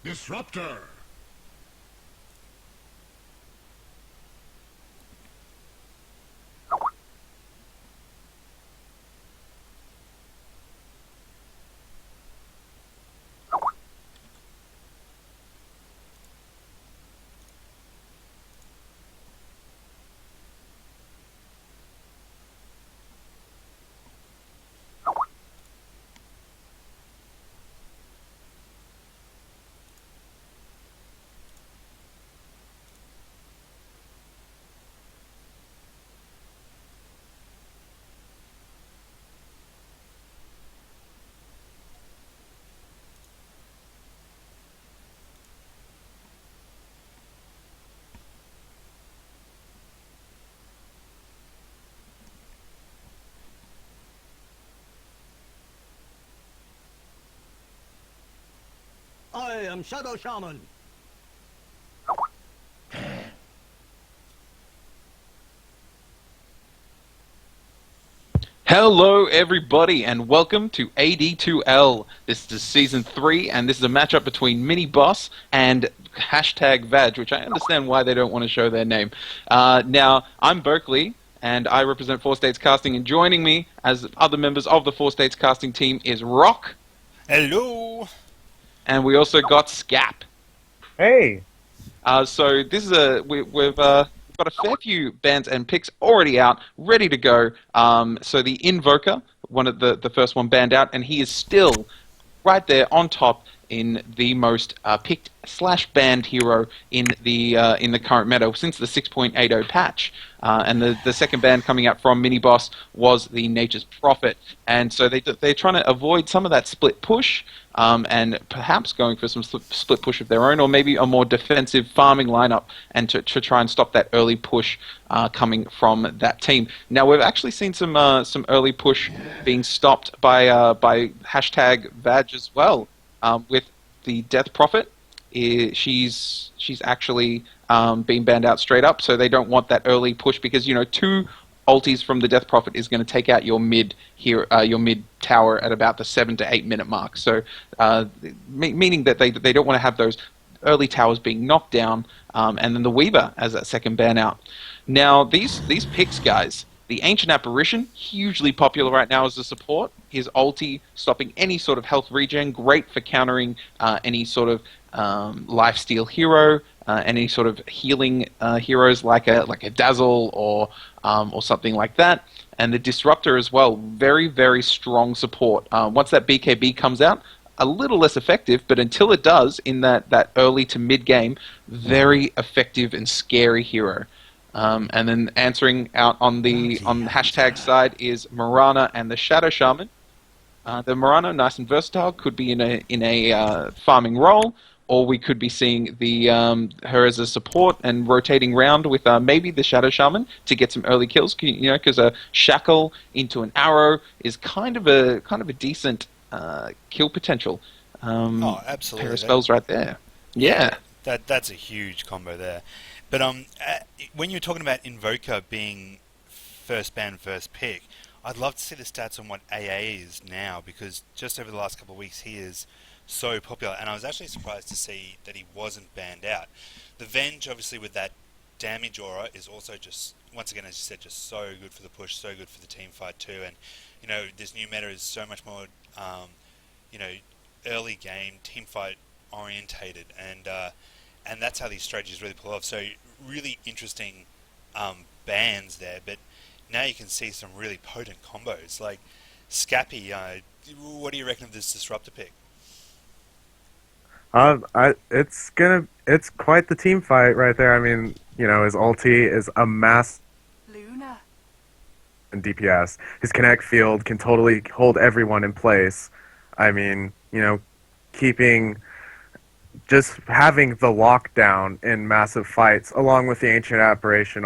Disruptor. I am Shadow Shaman. Hello, everybody, and welcome to AD2L. This is Season 3, and this is a matchup between Miniboss and #Vag, which I understand why they don't want to show their name. Now, I'm Berkeley, and I represent Four States Casting, and joining me as other members of the Four States Casting team is Rock. Hello! And we also got Scap. Hey! So this is we've got a fair few bands and picks already out, ready to go. So the Invoker, one of the first one banned out, and he is still right there on top in the most picked / banned hero in the current meta since the 6.80 patch. And the second ban coming out from Miniboss was the Nature's Prophet. And so they're trying to avoid some of that split push, and perhaps going for some split push of their own, or maybe a more defensive farming lineup, and to try and stop that early push coming from that team. Now, we've actually seen some early push being stopped by #Vag as well, with the Death Prophet. She's actually being banned out straight up, so they don't want that early push because, you know, 2 ultis from the Death Prophet is going to take out your mid here, your mid tower at about the 7 to 8 minute mark. So, meaning that they don't want to have those early towers being knocked down, and then the Weaver as that second ban out. Now, these picks, guys. The Ancient Apparition, hugely popular right now as a support. His ulti stopping any sort of health regen, great for countering any sort of lifesteal hero, any sort of healing heroes like a Dazzle or something like that. And the Disruptor as well, very, very strong support. Once that BKB comes out, a little less effective, but until it does in that early to mid game, very effective and scary hero. And then answering out on the hashtag side is Morana and the Shadow Shaman. The Morana, nice and versatile, could be in a farming role, or we could be seeing her as a support and rotating round with maybe the Shadow Shaman to get some early kills. You know, because a shackle into an arrow is kind of a decent kill potential. Oh, absolutely. Pair of spells right there. Yeah. That's a huge combo there. But when you're talking about Invoker being first ban, first pick, I'd love to see the stats on what AA is now, because just over the last couple of weeks he is so popular, and I was actually surprised to see that he wasn't banned out. The Venge, obviously, with that damage aura, is also just, once again, as you said, just so good for the push, so good for the team fight too. And you know, this new meta is so much more, you know, early game team fight orientated, and that's how these strategies really pull off. So really interesting bans there, but now you can see some really potent combos. Like Scappy, what do you reckon of this Disruptor pick? It's quite the team fight right there. I mean, you know, his ulti is a mass Luna. and DPS. His Connect field can totally hold everyone in place. I mean, you know, just having the lockdown in massive fights, along with the Ancient Apparition,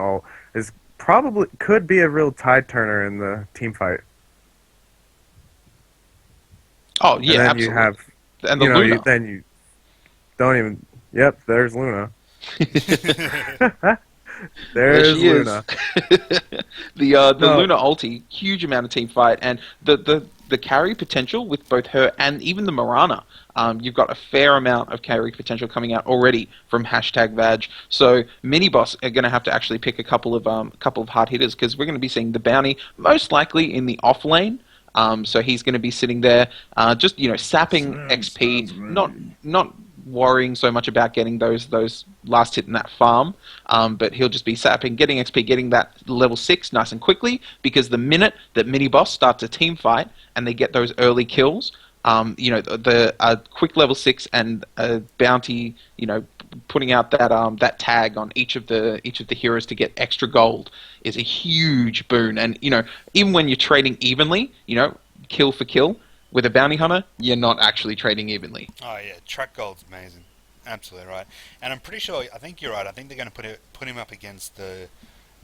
could be a real tide turner in the team fight. Oh yeah, and then absolutely. You have, and the Luna. then you don't even. Yep, there's Luna. There's she Luna. is. The Luna ulti, huge amount of team fight, and the the carry potential with both her and even the Mirana. You've got a fair amount of carry potential coming out already from #Vag. So Miniboss are going to have to actually pick a couple of hard hitters, because we're going to be seeing the bounty most likely in the off lane. So he's going to be sitting there, just sapping XP, not worrying so much about getting those last hit in that farm, but he'll just be sapping, getting XP, getting that level 6 nice and quickly, because the minute that Miniboss starts a team fight and they get those early kills, the quick level 6 and a bounty, putting out that tag on each of the heroes to get extra gold is a huge boon. And even when you're trading evenly, kill for kill with a bounty hunter, you're not actually trading evenly. Oh yeah, track gold's amazing, absolutely right. And I'm pretty sure, I think you're right. I think they're going to put him up against the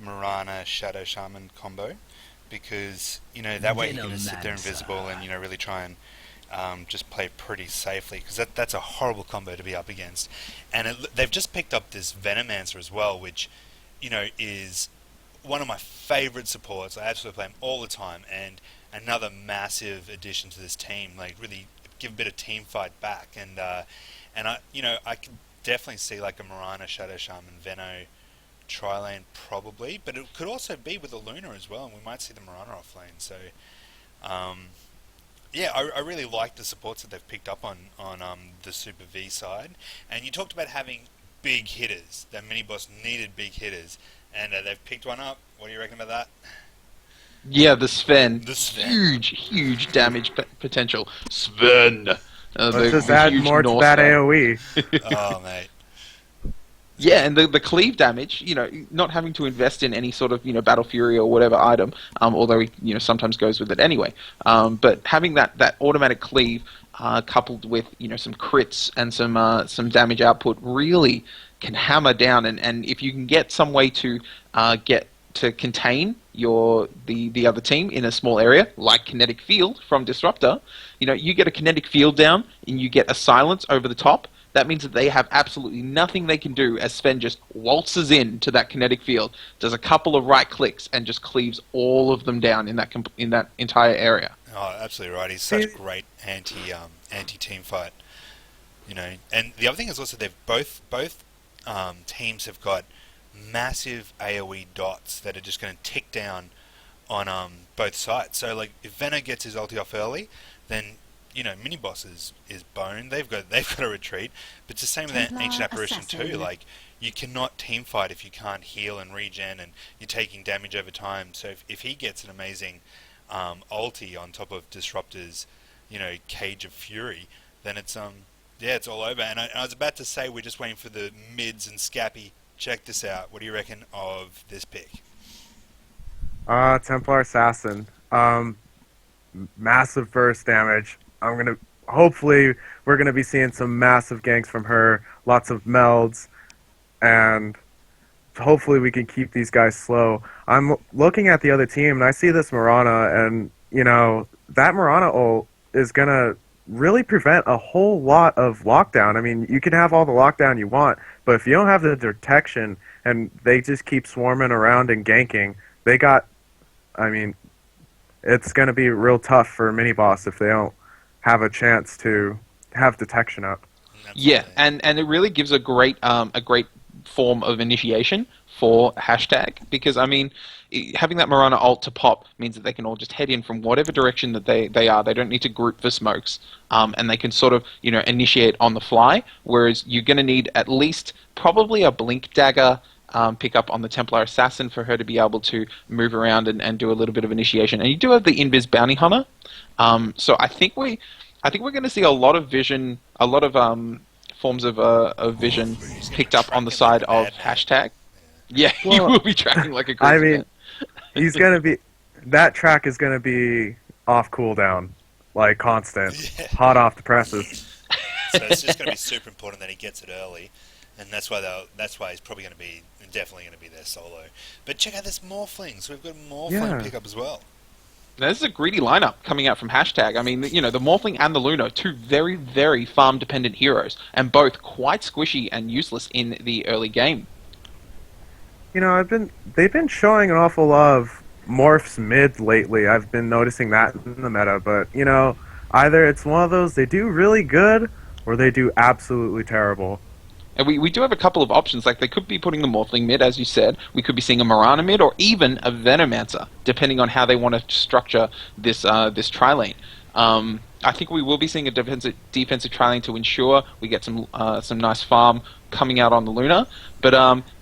Mirana Shadow Shaman combo, because that way he can just sit there invisible and really try and just play pretty safely, because that's a horrible combo to be up against. And they've just picked up this Venomancer as well, which is one of my favourite supports. I absolutely play him all the time, and another massive addition to this team. Like, really give a bit of team fight back, and I can definitely see like a Mirana Shadow Shaman Veno tri-lane probably, but it could also be with a Luna as well, and we might see the Mirana off lane. So yeah, I really like the supports that they've picked up on the Super V side. And you talked about having big hitters. That Miniboss needed big hitters, and they've picked one up. What do you reckon about that? Yeah, the Sven. The Sven. Huge damage potential. Sven. Let's just add more to that AoE. Oh, mate. Yeah, and the cleave damage, not having to invest in any sort of, Battle Fury or whatever item, although he, sometimes goes with it anyway. But having that automatic cleave, coupled with, some crits and some damage output, really can hammer down. And if you can get some way to get to contain the other team in a small area, like Kinetic Field from Disruptor, you get a Kinetic Field down and you get a silence over the top. That means that they have absolutely nothing they can do, as Sven just waltzes in to that Kinetic Field, does a couple of right clicks, and just cleaves all of them down in that entire area. Oh, absolutely right. He's such great anti team fight. And the other thing is also both teams have got massive AoE dots that are just going to tick down on both sides. So like if Veno gets his ulti off early, then Miniboss is boned. They've got to retreat. But it's the same with Ancient Apparition too. Like, you cannot team fight if you can't heal and regen, and you're taking damage over time. So if he gets an amazing ulti on top of Disruptor's Cage of Fury, then it's it's all over. And I was about to say, we're just waiting for the mids and Scappy. Check this out. What do you reckon of this pick? Templar Assassin. Massive burst damage. Hopefully we're gonna be seeing some massive ganks from her, lots of melds, and hopefully we can keep these guys slow. I'm looking at the other team and I see this Mirana, and that Mirana ult is gonna really prevent a whole lot of lockdown. I mean, you can have all the lockdown you want, but if you don't have the detection and they just keep swarming around and ganking, it's going to be real tough for Miniboss if they don't have a chance to have detection up. Yeah, and it really gives a great form of initiation for hashtag, because having that Mirana ult to pop means that they can all just head in from whatever direction that they are. They don't need to group for smokes, and they can sort of initiate on the fly. Whereas you're going to need at least probably a blink dagger pick up on the Templar Assassin for her to be able to move around and do a little bit of initiation. And you do have the Invis Bounty Hunter, so I think we're going to see a lot of vision, a lot of forms of vision picked up on the side of hashtag. Yeah, well, you will be tracking like a crazy man. That track is gonna be off cooldown, like constant, hot off the presses. So it's just going to be super important that he gets it early, and that's why he's probably definitely going to be their solo. But check out this Morphling. So we've got a Morphling pickup as well. Now, this is a greedy lineup coming out from hashtag. The Morphling and the Luna, two very, very farm-dependent heroes, and both quite squishy and useless in the early game. They've been showing an awful lot of morphs mid lately. I've been noticing that in the meta, but you know, either it's one of those they do really good or they do absolutely terrible. And we do have a couple of options. Like, they could be putting the Morphling mid, as you said. We could be seeing a Mirana mid, or even a Venomancer, depending on how they want to structure this tri-lane. I think we will be seeing a defensive tri-lane to ensure we get some nice farm coming out on the Luna. But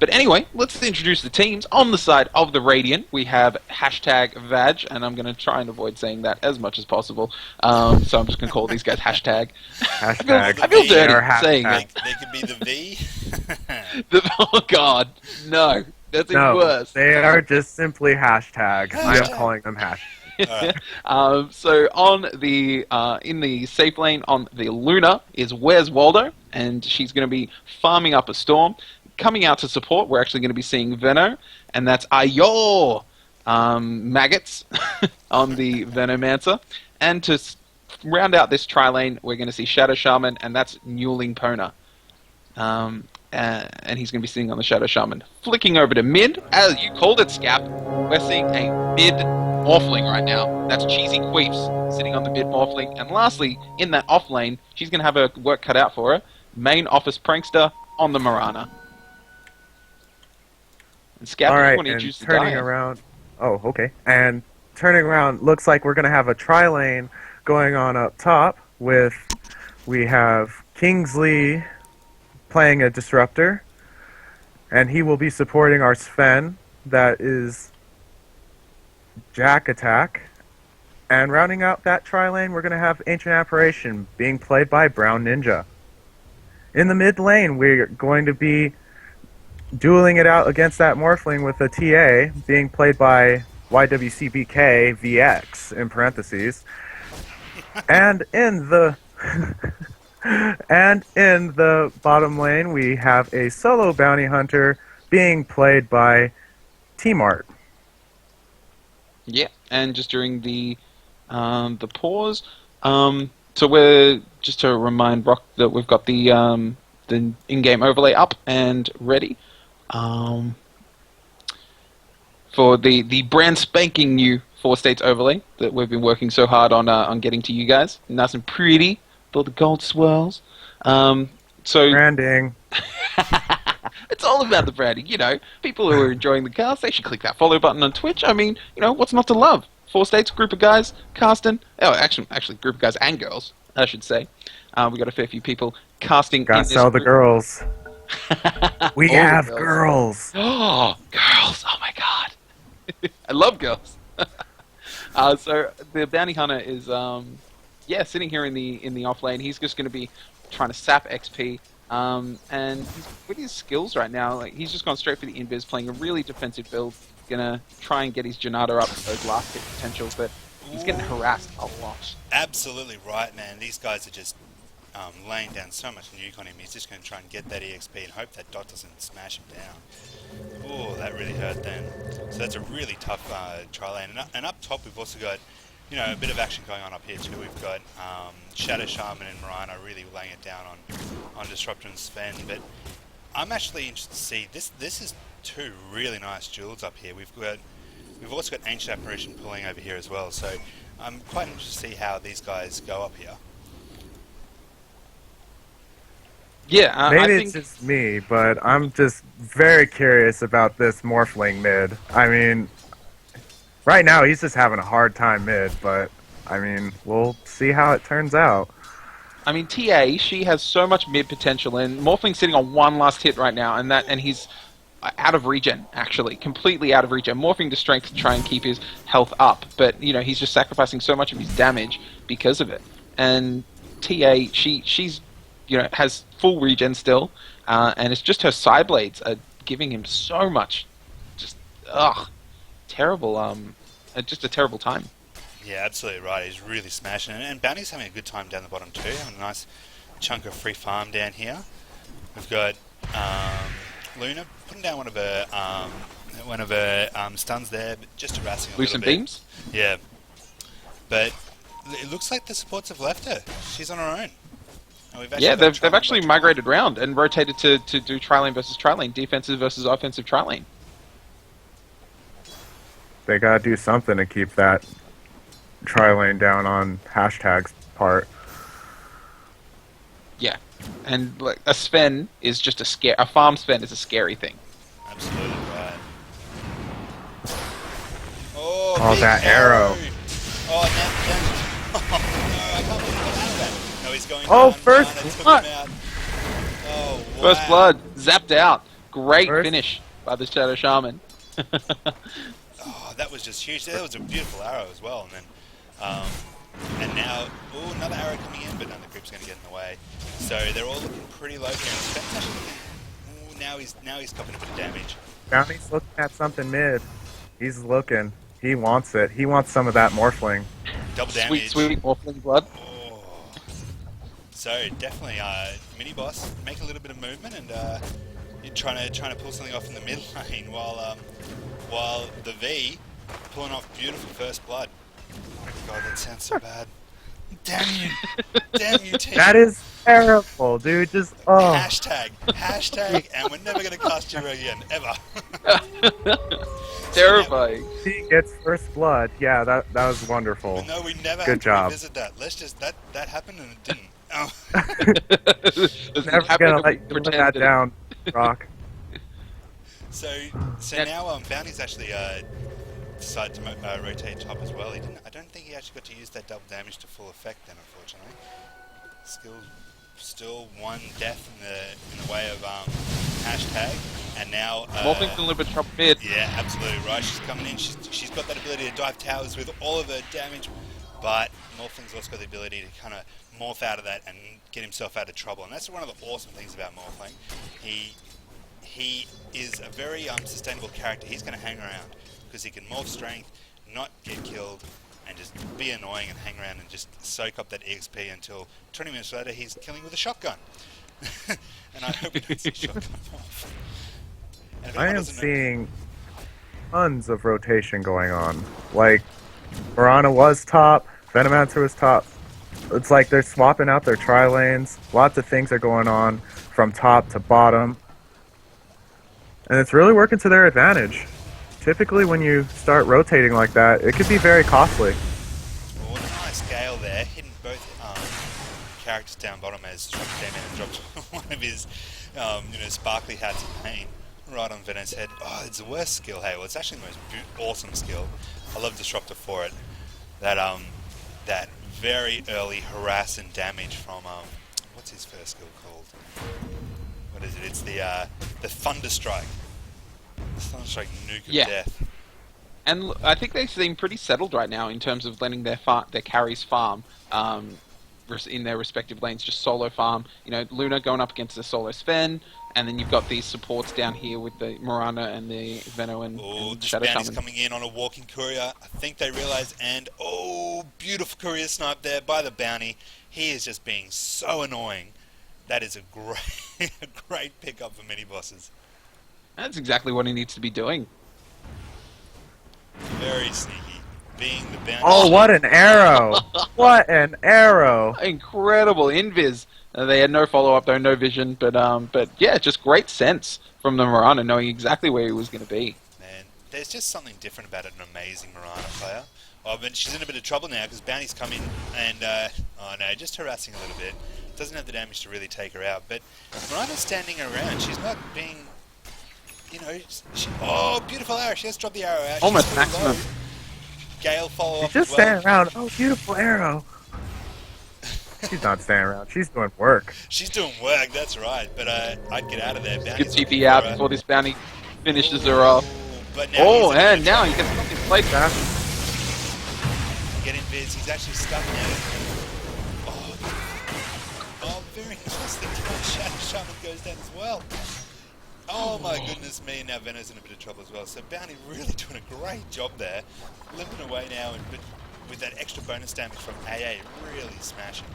anyway, let's introduce the teams. On the side of the Radiant, we have #Vag, and I'm going to try and avoid saying that as much as possible. So I'm just going to call these guys hashtag. Hashtag. I feel dirty or hashtag. saying it. They could be the V. Oh God, no, that's even No, worse. they are just simply hashtag. I'm Hashtag. calling them hash. So on the in the safe lane on the Luna is Where's Waldo, and she's going to be farming up a storm. Coming out to support, we're actually going to be seeing Veno, and that's Ayo Maggots on the Venomancer. And to round out this tri-lane, we're going to see Shadow Shaman, and that's Newling Pona. And he's going to be sitting on the Shadow Shaman. Flicking over to mid, as you called it, Scap, we're seeing a mid Morphling right now. That's Cheesy Queefs sitting on the mid Morphling. And lastly, in that off lane, she's going to have her work cut out for her. Main Office Prankster on the Mirana. And Scap, All you right, want to and introduce the turning Diane. around. Oh, okay. And turning around, looks like we're going to have a tri-lane going on up top we have Kingsley playing a Disruptor, and he will be supporting our Sven, that is Jack Attack. And rounding out that tri-lane, we're going to have Ancient Apparition being played by Brown Ninja. In the mid lane, we're going to be dueling it out against that Morphling with a TA being played by YWCBK VX in parentheses. And in the bottom lane, we have a solo bounty hunter being played by T-Mart. Yeah, and just during the pause, so we're just to remind Brock that we've got the in-game overlay up and ready for the brand spanking new 4 states overlay that we've been working so hard on getting to you guys. Nice and pretty, with all the gold swirls. So Branding. it's all about the branding, you know. People who are enjoying the cast, they should click that follow button on Twitch. I mean, you know, what's not to love? 4 states, group of guys, casting. Oh, actually, group of guys and girls, I should say. We got a fair few people casting. Gotta in this sell the group. girls. We All the have girls. girls. Oh, girls! Oh my God, I love girls. So the bounty hunter is, sitting here in the off lane. He's just going to be trying to sap XP. And he's, with his skills right now, like, he's just gone straight for the invis, playing a really defensive build. Gonna try and get his Janata up to those last hit potentials, but he's getting harassed a lot. Absolutely right, man. These guys are just laying down so much nuke on him. He's just going to try and get that EXP and hope that dot doesn't smash him down. Oh, that really hurt then. So that's a really tough tri-lane. And up top, we've also got, you know, a bit of action going on up here too. We've got Shadow Shaman and Mirana really laying it down on Disruptor and Sven. But I'm actually interested to see this is 2 really nice jewels up here. We've also got Ancient Apparition pulling over here as well. So I'm quite interested to see how these guys go up here. Yeah, Maybe I it's think just me, but I'm just very curious about this Morphling mid. I mean, right now he's just having a hard time mid, but I mean, we'll see how it turns out. I mean, TA, she has so much mid potential, and Morphling's sitting on 1 last hit right now, and he's out of regen, actually, completely out of regen. Morphing to strength to try and keep his health up, but you know, he's just sacrificing so much of his damage because of it. And TA, she's you know, has full regen still, and it's just her side blades are giving him so much, just terrible, just a terrible time. Yeah, absolutely right. He's really smashing it. And Bounty's having a good time down the bottom too. Having a nice chunk of free farm down here. We've got Luna putting down one of her stuns there, but just harassing a Lucent little bit. beams? Yeah. But it looks like the supports have left her. She's on her own. And we've actually Yeah, got they've Tri-lane actually by migrated around and rotated to do tri-lane versus tri-lane, defensive versus offensive tri-lane. They gotta do something to keep that tri-lane down on hashtags part. Yeah, and like a Sven is just a farm Sven is a scary thing. Absolutely right. Oh, Oh, big that arrow. Oh, now, oh, no, I can't believe he got out of that. No, he's going Oh, down, first down, and took blood. him out. Oh, wow. First blood, zapped out. Great First- finish by the Shadow Shaman. Oh, that was just huge. That was a beautiful arrow as well. And now, oh, another arrow coming in, but no, the creep's going to get in the way. So they're all looking pretty low here. And Spen's actually looking, now he's copping a bit of damage. Bounty's looking at something mid. He's looking. He wants it. He wants some of that morphling. Double damage. Sweet Morphling blood. Oh. So definitely, Miniboss, make a little bit of movement, and you're trying to pull something off in the mid lane while the V pulling off beautiful first blood. God, that sounds so bad. Damn you, damn you, team. That is terrible, dude. Just Hashtag, and we're never gonna cast you again, ever. Terrifying. He gets first blood. Yeah, that was wonderful. No, we never Good had to job. revisit that. Let's just that happened and it didn't. Oh. Never gonna let you live that down, Rock. So now Bounty's actually decided to rotate top as well. I don't think he actually got to use that double damage to full effect then, unfortunately. Still one death in the way of hashtag, and now Morphling's in a little bit of trouble mid. yeah, absolutely right. She's coming in. She's got that ability to dive towers with all of her damage, but Morphling's also got the ability to kind of morph out of that and get himself out of trouble. And that's one of the awesome things about Morphling. He is a very sustainable character. He's going to hang around because he can morph strength, not get killed, and just be annoying and hang around and just soak up that EXP until 20 minutes later he's killing with a shotgun. And I hope we don't see shotgun morph. And if I anyone am doesn't know- seeing tons of rotation going on. Like, Mirana was top, Venomancer was top. It's like they're swapping out their tri-lanes. Lots of things are going on from top to bottom. And it's really working to their advantage. Typically when you start rotating like that, it could be very costly. Well, a nice Gale there, hitting both characters down bottom as Trump came in and dropped one of his sparkly hats of pain right on Venom's head. Oh, it's the worst skill, hey. Well, it's actually the most awesome skill. I love Disruptor for it. That very early harass and damage from what's his first skill called? What is it? It's the Thunderstrike. The Thunderstrike nuke of death. And I think they seem pretty settled right now in terms of letting their carries farm in their respective lanes, just solo farm. You know, Luna going up against the solo Sven, and then you've got these supports down here with the Mirana and the Veno and This Shadow Bounty's Shaman. coming in on a walking courier. I think they realise, and beautiful courier snipe there by the Bounty. He is just being so annoying. That is a great pickup for Minibosses. That's exactly what he needs to be doing. Very sneaky. Being the Bounty. Oh, what an arrow! What an arrow! Incredible invis. They had no follow up though, no vision, but yeah, just great sense from the Mirana, knowing exactly where he was going to be. Man, there's just something different about an amazing Mirana player. Oh, but she's in a bit of trouble now because Bounty's come in and just harassing a little bit. Doesn't have the damage to really take her out, but Mirana's standing around. She's not being, beautiful arrow. She has dropped the arrow out. Almost She's pretty maximum. low. Gale follow up She's just as well. standing around. Oh, beautiful arrow. She's not standing around. She's doing work. She's doing work, that's right. But I'd get out of there. Good Bounty's TP looking out for her. before this bounty finishes her off. But now Oh, he's in a and bit of now he trouble. gets fucking placed. Getting bids. He's actually stuck now. Oh, very interesting. Shadow Shaman goes down as well. Oh my goodness me, now Veno's in a bit of trouble as well. So Bounty really doing a great job there. Limping away now, but with that extra bonus damage from AA, really smashing.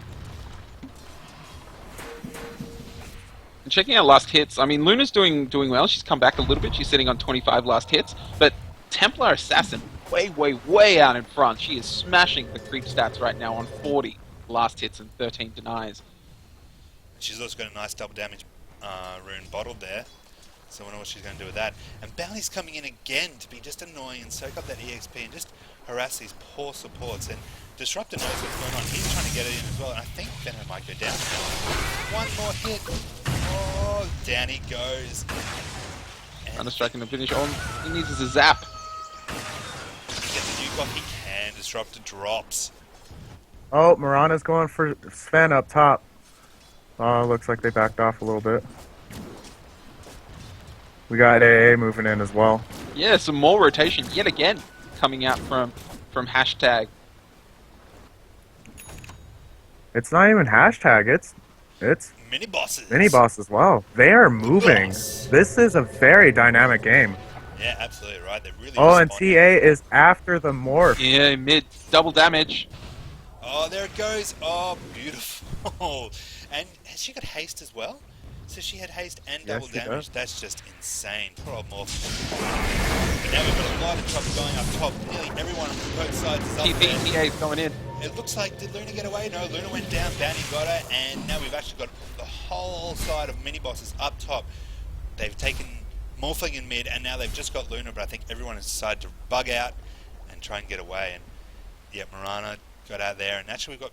And checking out last hits, I mean, Luna's doing well. She's come back a little bit. She's sitting on 25 last hits. But Templar Assassin, way out in front. She is smashing the creep stats right now on 40 last hits and 13 denies. She's also got a nice double damage rune bottled there. So I wonder what she's going to do with that. And Bounty's coming in again to be just annoying and soak up that EXP and just harass these poor supports. And Disruptor knows what's going on. He's trying to get it in as well. And I think Venom might go down. One more hit. Oh, down he goes. Counter-striking the finish on. He needs is a zap. He gets a nuke off. He can. Disruptor drops. Oh, Mirana's going for Sven up top. Oh, looks like they backed off a little bit. We got AA moving in as well. Yeah, some more rotation yet again coming out from hashtag. It's not even hashtag. It's Minibosses. Miniboss as well. They are moving. Boss. This is a very dynamic game. Yeah, absolutely right. They're really Oh, and responding. TA is after the morph. Yeah, mid double damage. Oh, there it goes. Oh, beautiful. And has she got haste as well? So she had haste and double she damage. does. That's just insane. Poor old Morph. But now we've got a lot of trouble going up top. Nearly everyone on both sides is up there. TPTA is going in. It looks like, did Luna get away? No, Luna went down, Bounty got her, and now we've actually got the whole side of Minibosses up top. They've taken Morphling in mid, and now they've just got Luna, but I think everyone has decided to bug out and try and get away. And yeah, Mirana got out there, and actually we've got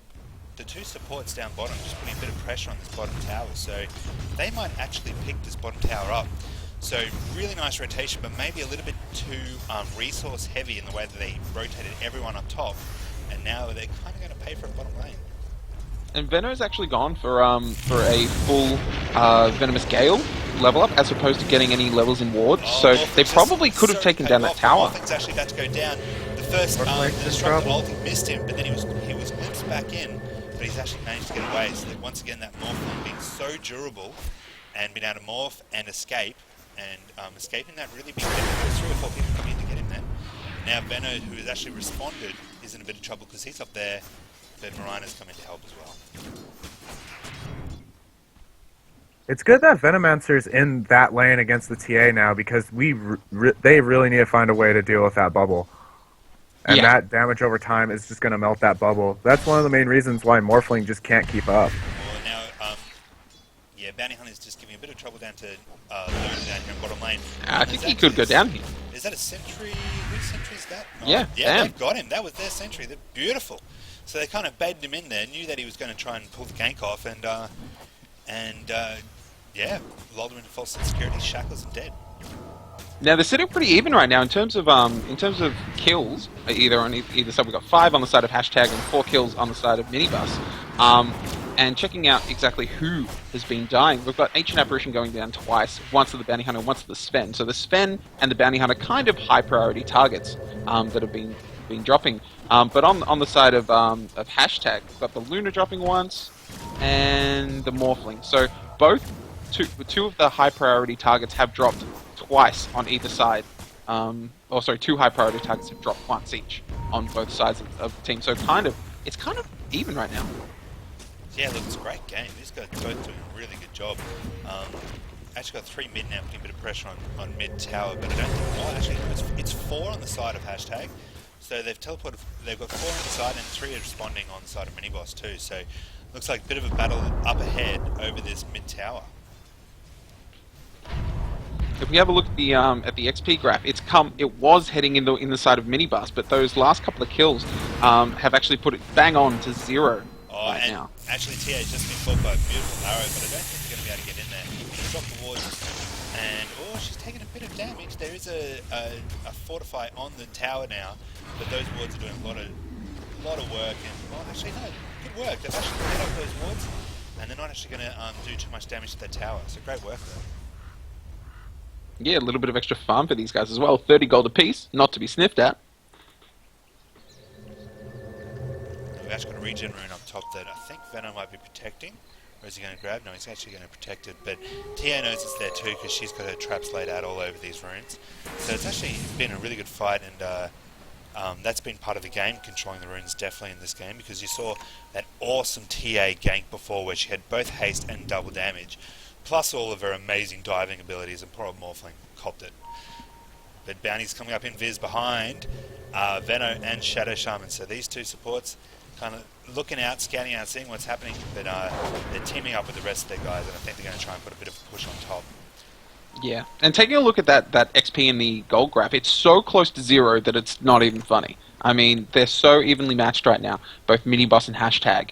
the two supports down bottom, just putting a bit of pressure on this bottom tower, so they might actually pick this bottom tower up. So really nice rotation, but maybe a little bit too resource heavy in the way that they rotated everyone up top, and now they're kind of going to pay for a bottom lane. And Veno's actually gone for a full Venomous Gale level up, as opposed to getting any levels in wards. Oh, so Morphling's they just probably could have so taken paid down that off. tower. Morphling's actually about to go down. The first Morphling's in Disruptor trouble. ulti missed him, but then he was glimpsed back in, but he's actually managed to get away. So that once again, that Morphling being so durable and being able to morph and escape, and escaping that really big hit. There's 3 or 4 people coming in to get him there. Now Veno, who has actually responded, is in a bit of trouble because he's up there, but Marina's come in to help as well. It's good that Venomancer's in that lane against the TA now because they really need to find a way to deal with that bubble. And Yeah. that damage over time is just going to melt that bubble. That's one of the main reasons why Morphling just can't keep up. Well, now, yeah, Bounty Hunter's just giving a bit of trouble down to Luna down here in bottom lane. I And think there's he could go actually- down here. Is that a sentry? Whose sentry is that? Oh, Yeah, yeah, damn. they've got him. That was their sentry. They're beautiful. So they kind of baited him in there, knew that he was going to try and pull the gank off, and yeah, lulled him into false security, shackles, and dead. Now they're sitting pretty even right now in terms of kills. Either on either side, we've got 5 on the side of hashtag and 4 kills on the side of Miniboss. And checking out exactly who has been dying, we've got Ancient Apparition going down twice, once to the Bounty Hunter, once to the Sven. So the Sven and the Bounty Hunter kind of high priority targets that have been dropping. But on the side of hashtag, we've got the Luna dropping once and the Morphling. So both two of the high priority targets have dropped twice on either side. 2 high priority targets have dropped once each on both sides of the team. So it's kind of even right now. Yeah, look, it's a great game. These guys are both doing a really good job. Actually got 3 mid now, putting a bit of pressure on mid tower, but I don't think... Oh, actually, no, it's 4 on the side of hashtag. So they've teleported... They've got 4 on the side and 3 are responding on the side of Miniboss too. So looks like a bit of a battle up ahead over this mid tower. If we have a look at the XP graph, it was heading in the side of Miniboss, but those last couple of kills have actually put it bang on to 0 Oh, right and now. actually TA has just been caught by a beautiful arrow, but I don't think they're going to be able to get in there. Drop the wards, and she's taking a bit of damage. There is a fortify on the tower now, but those wards are doing a lot of work. And actually no, good work. They've actually cleared up those wards, and they're not actually going to do too much damage to the tower. So great work there. Yeah, a little bit of extra farm for these guys as well. 30 gold apiece, not to be sniffed at. We've actually got a regen rune up top that I think Venom might be protecting. Or is he going to grab? No, he's actually going to protect it. But TA knows it's there too because she's got her traps laid out all over these runes. So it's actually been a really good fight, and that's been part of the game, controlling the runes definitely in this game, because you saw that awesome TA gank before where she had both haste and double damage, plus all of her amazing diving abilities, and poor old Morphling copped it. But Bounty's coming up in Viz behind Veno and Shadow Shaman. So these two supports kind of looking out, scouting out, seeing what's happening, but they're teaming up with the rest of their guys, and I think they're going to try and put a bit of a push on top. Yeah, and taking a look at that XP in the gold graph, it's so close to 0 that it's not even funny. I mean, they're so evenly matched right now, both Miniboss and Hashtag.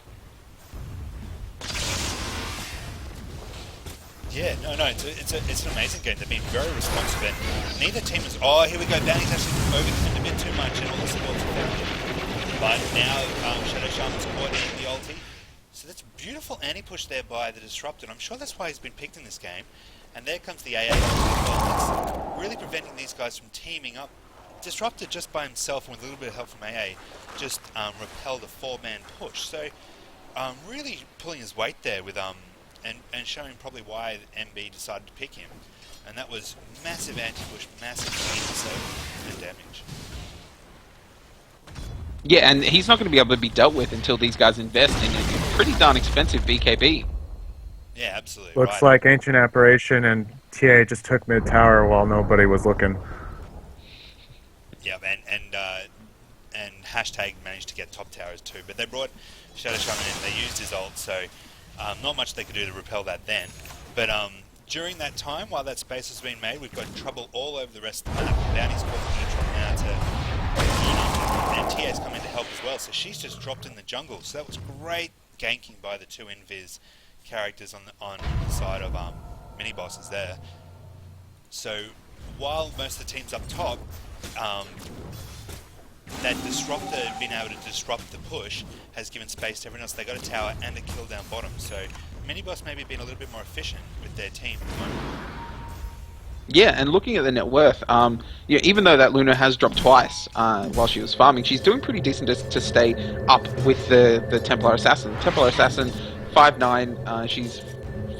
Yeah, no, it's an amazing game. They've been very responsive, and neither team is. Oh, here we go. Bounty's actually overcommitted a bit too much, and all the supports are found him. But now Shadow Shaman's caught in the ulti. So that's beautiful anti-push there by the Disruptor. I'm sure that's why he's been picked in this game. And there comes the AA ulti. It's really preventing these guys from teaming up. Disruptor just by himself and with a little bit of help from AA just repelled a 4-man push. So really pulling his weight there with and showing probably why MB decided to pick him. And that was massive anti-push, massive speed and damage. Yeah, and he's not going to be able to be dealt with until these guys invest in a pretty darn expensive BKB. Yeah, absolutely. Looks like Ancient Apparition and TA just took mid tower while nobody was looking. Yeah, and Hashtag managed to get top towers too, but they brought Shadow Shaman in, they used his ult, so not much they could do to repel that then. But during that time, while that space was being made, we've got trouble all over the rest of the map. Bounty's caught the neutral now to and TA's come in to help as well, so she's just dropped in the jungle. So that was great ganking by the two Invis characters on the side of Minibosses there. So while most of the teams up top, that Disruptor being able to disrupt the push has given space to everyone else. They got a tower and a kill down bottom, so Miniboss maybe been a little bit more efficient with their team at the moment. Yeah, and looking at the net worth, yeah, even though that Luna has dropped twice while she was farming, she's doing pretty decent to stay up with the Templar Assassin. Templar Assassin, 5'9", she's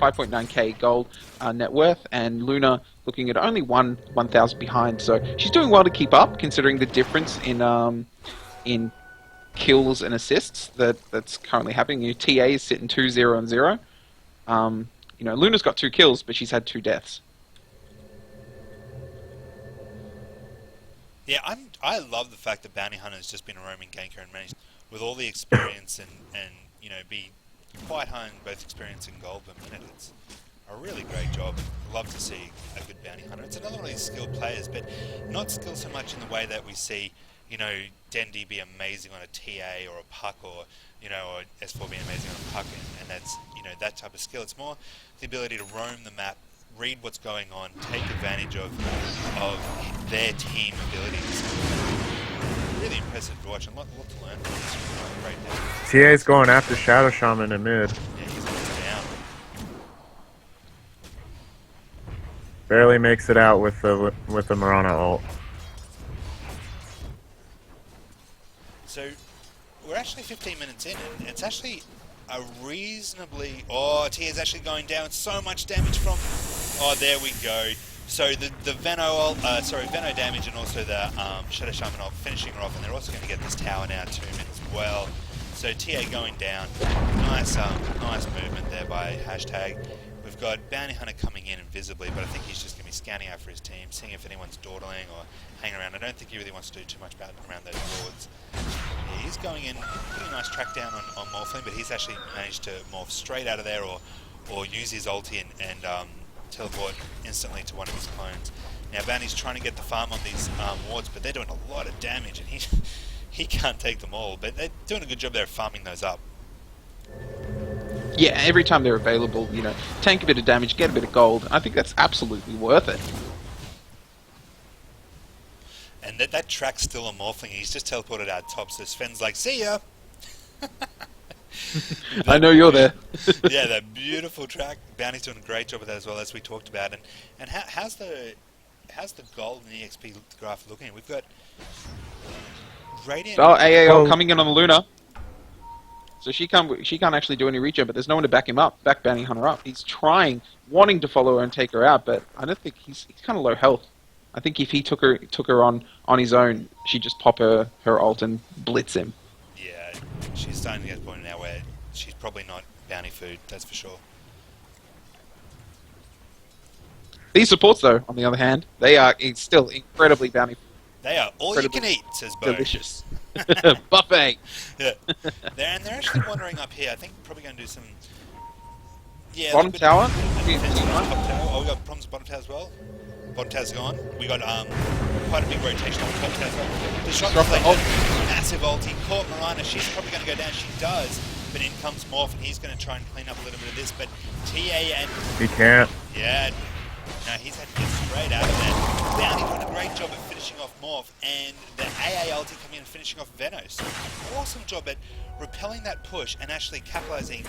5.9k gold net worth, and Luna looking at only 1,000 behind. So she's doing well to keep up, considering the difference in kills and assists that's currently happening. TA is sitting 2-0 and 0. Luna's got 2 kills, but she's had 2 deaths. Yeah, I love the fact that Bounty Hunter has just been a roaming ganker and managed, with all the experience and be quite high in both experience and gold per minute. It's a really great job. Love to see a good Bounty Hunter. It's another one of these skilled players, but not skilled so much in the way that we see, Dendy be amazing on a TA or a puck, or S4 being amazing on a puck, and that's that type of skill. It's more the ability to roam the map, read what's going on, take advantage of their team abilities. Really impressive to watch, and a lot to learn from this. Great day. TA's going after Shadow Shaman in mid. Yeah, he's down. Barely makes it out with the Marana ult. So we're actually 15 minutes in, and it's actually a reasonably... Oh, Tia's actually going down. So much damage from... Oh, there we go. So the Veno damage and also the Shadow Shaman ult finishing her off, and they're also going to get this tower now 2 minutes as well. So TA going down. Nice movement there by Hashtag. We've got Bounty Hunter coming in invisibly, but I think he's just going to be scanning out for his team, seeing if anyone's dawdling or hanging around. I don't think he really wants to do too much around those wards. Yeah, he's going in, pretty nice track down on Morphling, but he's actually managed to morph straight out of there or use his ulti and teleport instantly to one of his clones. Now Bounty's trying to get the farm on these wards, but they're doing a lot of damage, and he can't take them all, but they're doing a good job there of farming those up. Yeah, every time they're available, tank a bit of damage, get a bit of gold. I think that's absolutely worth it. And that track's still on Morphling. He's just teleported out top, so Sven's like, see ya! I know you're there. Yeah, that beautiful track. Bounty's doing a great job of that as well, as we talked about. And how's the gold and EXP graph looking? We've got Radiant... Oh, AAL coming in on the Luna. So she can't actually do any regen, but there's no one to back him up, back Bounty Hunter up. He's wanting to follow her and take her out, but I don't think he's kind of low health. I think if he took her on his own, she'd just pop her ult and blitz him. Yeah, she's starting to get to the point now where she's probably not bounty food, that's for sure. These supports, though, on the other hand, they are still incredibly bounty food. They are all you can eat, says Bo. Delicious. Buffet. Yeah. They're actually wandering up here. I think probably going to do some Yeah, Bottom tower? Top tower. Oh, we got problems with bottom tower as well. Bottom tower's gone. We got quite a big rotation on top tower as well. Disruptor's like massive ulti. Caught Mirana. She's probably going to go down. She does. But in comes Morph, and he's going to try and clean up a little bit of this. But TA and... He can't. Yeah. No, he's had to get straight out of there. Bounty doing a great job at finishing off Morph, and the AA ulti coming in and finishing off Venos. Awesome job at repelling that push and actually capitalizing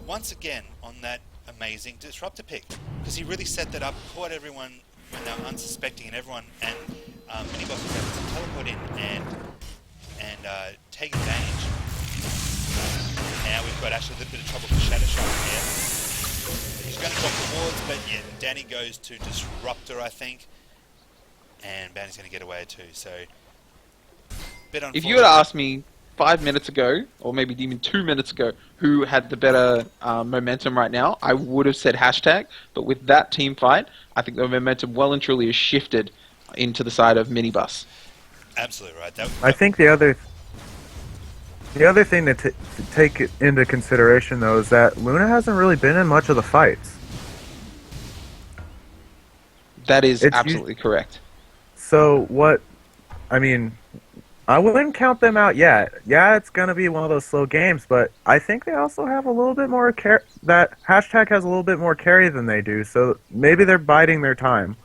once again on that amazing disruptor pick, because he really set that up, caught everyone when they were unsuspecting, and everyone, and Miniboss was able to teleport in and take advantage. Now we've got actually a little bit of trouble for Shadow Shaman here. He's going to drop the wards, but yeah, Danny goes to Disruptor, I think, and Bounty's going to get away too. So, bit unfortunate. If you had asked me 5 minutes ago, or maybe even 2 minutes ago, who had the better momentum right now, I would have said hashtag. But with that team fight, I think the momentum well and truly has shifted into the side of Miniboss. Absolutely right. I think the other thing to take into consideration, though, is that Luna hasn't really been in much of the fights. That is absolutely correct. So what? I mean, I wouldn't count them out yet. Yeah, it's gonna be one of those slow games, but I think they also have a little bit more that hashtag has a little bit more carry than they do. So maybe they're biding their time.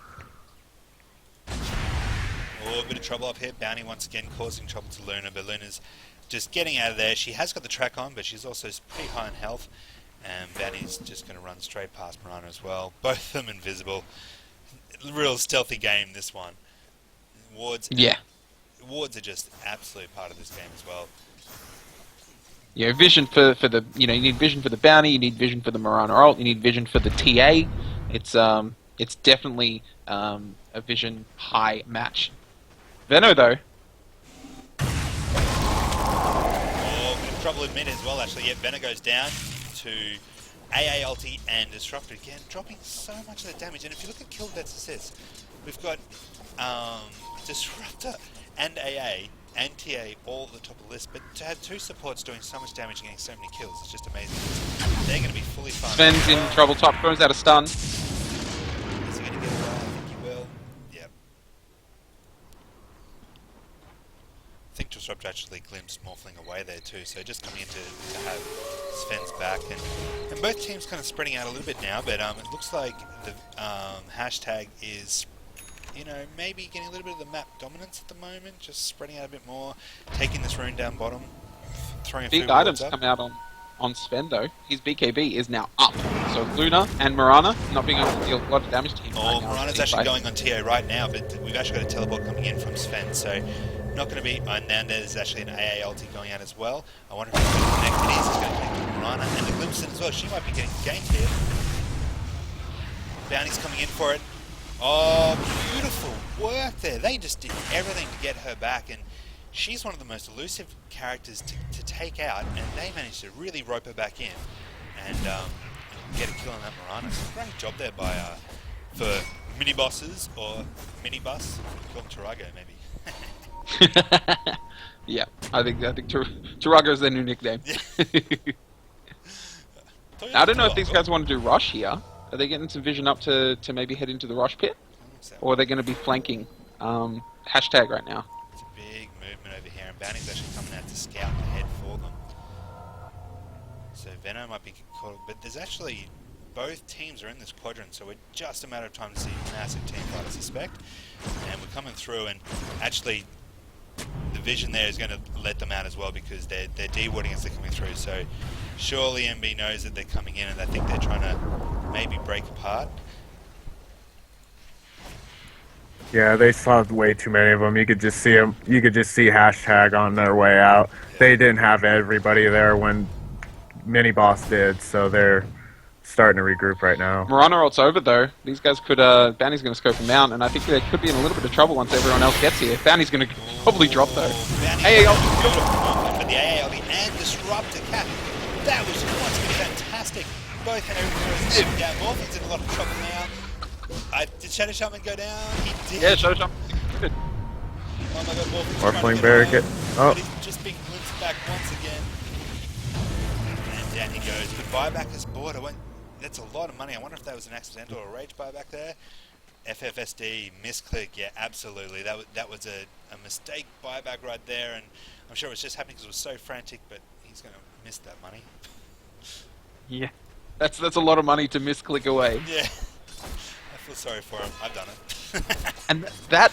Oh, a bit of trouble up here. Bounty once again causing trouble to Luna, but Luna's just getting out of there. She has got the track on, but she's also pretty high in health. And Bounty's just going to run straight past Mirana as well. Both of them invisible. Real stealthy game, this one. Wards, yeah. Wards are just absolute part of this game as well. Yeah, vision for the, you need vision for the Bounty, you need vision for the Mirana ult, you need vision for the TA. It's definitely a vision high match. Veno though. Oh, bit of trouble in mid as well actually. Yeah, Veno goes down to AA ulti and Disruptor again, dropping so much of the damage. And if you look at kill deaths assists, we've got Disruptor and AA and TA all at the top of the list, but to have two supports doing so much damage and getting so many kills is just amazing. They're going to be fully farmed. Sven's in trouble top, throws out a stun. Is he going to get away? I think he will. Yep. I think Disruptor actually glimpsed Morphling away there too, so just coming in to have Sven's back. And both teams kind of spreading out a little bit now, but it looks like the hashtag is, maybe getting a little bit of the map dominance at the moment, just spreading out a bit more, taking this rune down bottom, throwing a few big items come out on Sven though. His BKB is now up. So Luna and Mirana not being able to deal a lot of damage to him. Oh, Mirana's actually going on TA right now, but we've actually got a teleport coming in from Sven, so not going to be... And then there's actually an AA ulti going out as well. I wonder if he's going to connect it. He's going to connect with Mirana and the Glimpson as well. She might be getting ganked here. Bounty's coming in for it. Oh, beautiful work there. They just did everything to get her back, and she's one of the most elusive characters to take out, and they managed to really rope her back in and get a kill on that Mirana. So great job there by for mini-bosses or mini-bus. Call them Tarago, maybe. Yeah, I think Tarago is their new nickname. I don't know if these guys want to do rush here. Are they getting some vision up to maybe head into the rush pit? Or are they going to be flanking hashtag right now? It's a big movement over here, and Bounty's actually coming out to scout ahead for them. So Veno might be caught, but there's actually... Both teams are in this quadrant, so we're just a matter of time to see a massive team fight, I suspect. And we're coming through, and actually the vision there is going to let them out as well, because they're de-warding as they're coming through. So surely MB knows that they're coming in, and I think they're trying to maybe break apart. Yeah, they saw way too many of them. You could just see them. You could just see hashtag on their way out. Yeah. They didn't have everybody there when Miniboss did, so they're starting to regroup right now. Mirana ult's over though. These guys could, Bounty's going to scope him out, and I think they could be in a little bit of trouble once everyone else gets here. Bounty's going to probably drop though. AA ulti, but the AA ulti and Disruptor cap. That was once again fantastic. Both had everything down. Morphing's in a lot of trouble now. Did Shadow Shaman go down? He did. Yeah, Shadow Shaman. Good. Oh my god, Morphling barricade. Oh. But he's just being glimpsed back once again. And down he goes. But buyback is bored. that's a lot of money. I wonder if that was an accidental or a rage buy back there. FFSD, misclick, yeah, absolutely. That was a mistake buyback right there, and I'm sure it was just happening because it was so frantic, but he's going to miss that money. Yeah, that's a lot of money to misclick away. Yeah, I feel sorry for him. I've done it. And that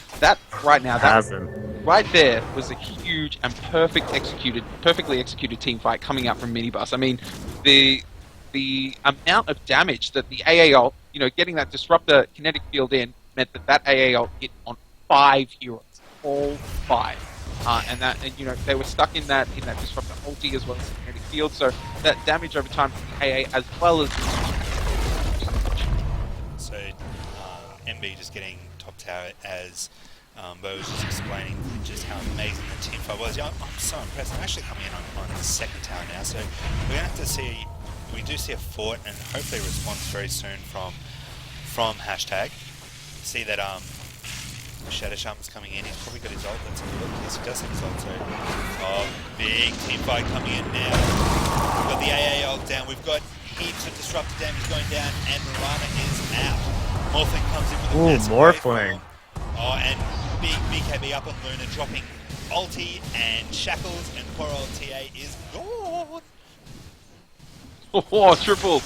right now, that Hasn't. right there was a huge and perfectly executed team fight coming out from Miniboss. I mean, the amount of damage that the AA ult, getting that disruptor kinetic field in meant that AA ult hit on 5 heroes, all 5. And they were stuck in that disruptor ulti as well as the kinetic field, so that damage over time from the AA as well as So MB just getting top tower as Bo was just explaining just how amazing the team fight was. Yeah, I'm so impressed. I'm actually coming in on the second tower now, so we're going to have to see. We do see a fort and hopefully a response very soon from hashtag. See that Shadow Shaman's coming in. He's probably got his ult. Let's have a look. Yes, he does have his ult. So, big team fight coming in now. We've got the AA ult down. We've got heaps of disruptor damage going down, and Mirana is out. Morphling comes in with a massive Morphling. waveform. Oh, and big BKB up on Luna, dropping ulti and shackles, and poor old TA is gone. Oh, triple.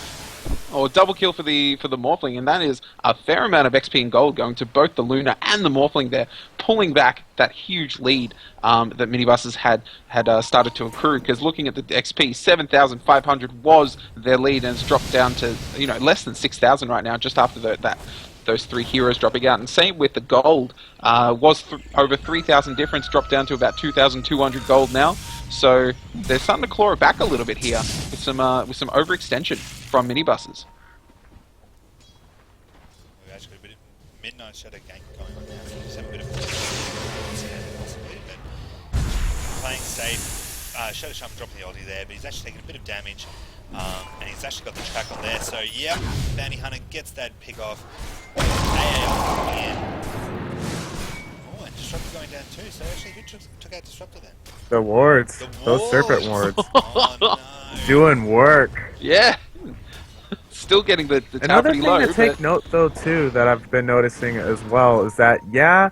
Oh, double kill for the Morphling, and that is a fair amount of XP and gold going to both the Luna and the Morphling there, pulling back that huge lead that Minibuses had started to accrue. Because looking at the XP, 7,500 was their lead, and it's dropped down to less than 6,000 right now, just after those 3 heroes dropping out. And same with the gold, was over 3,000 difference, dropped down to about 2,200 gold now. So they're starting to claw it back a little bit here with some overextension from Minibuses. We've actually got a bit of Midnight Shadow gank going on now. So just have a bit of possibly, but playing safe. Shadow Shaman dropping the ulti there, but he's actually taking a bit of damage, and he's actually got the track on there. So yeah, Bounty Hunter gets that pick off. AA coming in. Oh, and Disruptor going down too. So actually, who took out Disruptor then? The wards. The Those serpent wards. wards. Oh no. Doing work. Yeah, still getting the tower Another pretty thing low. to take note, though, too, that I've been noticing as well is that, yeah,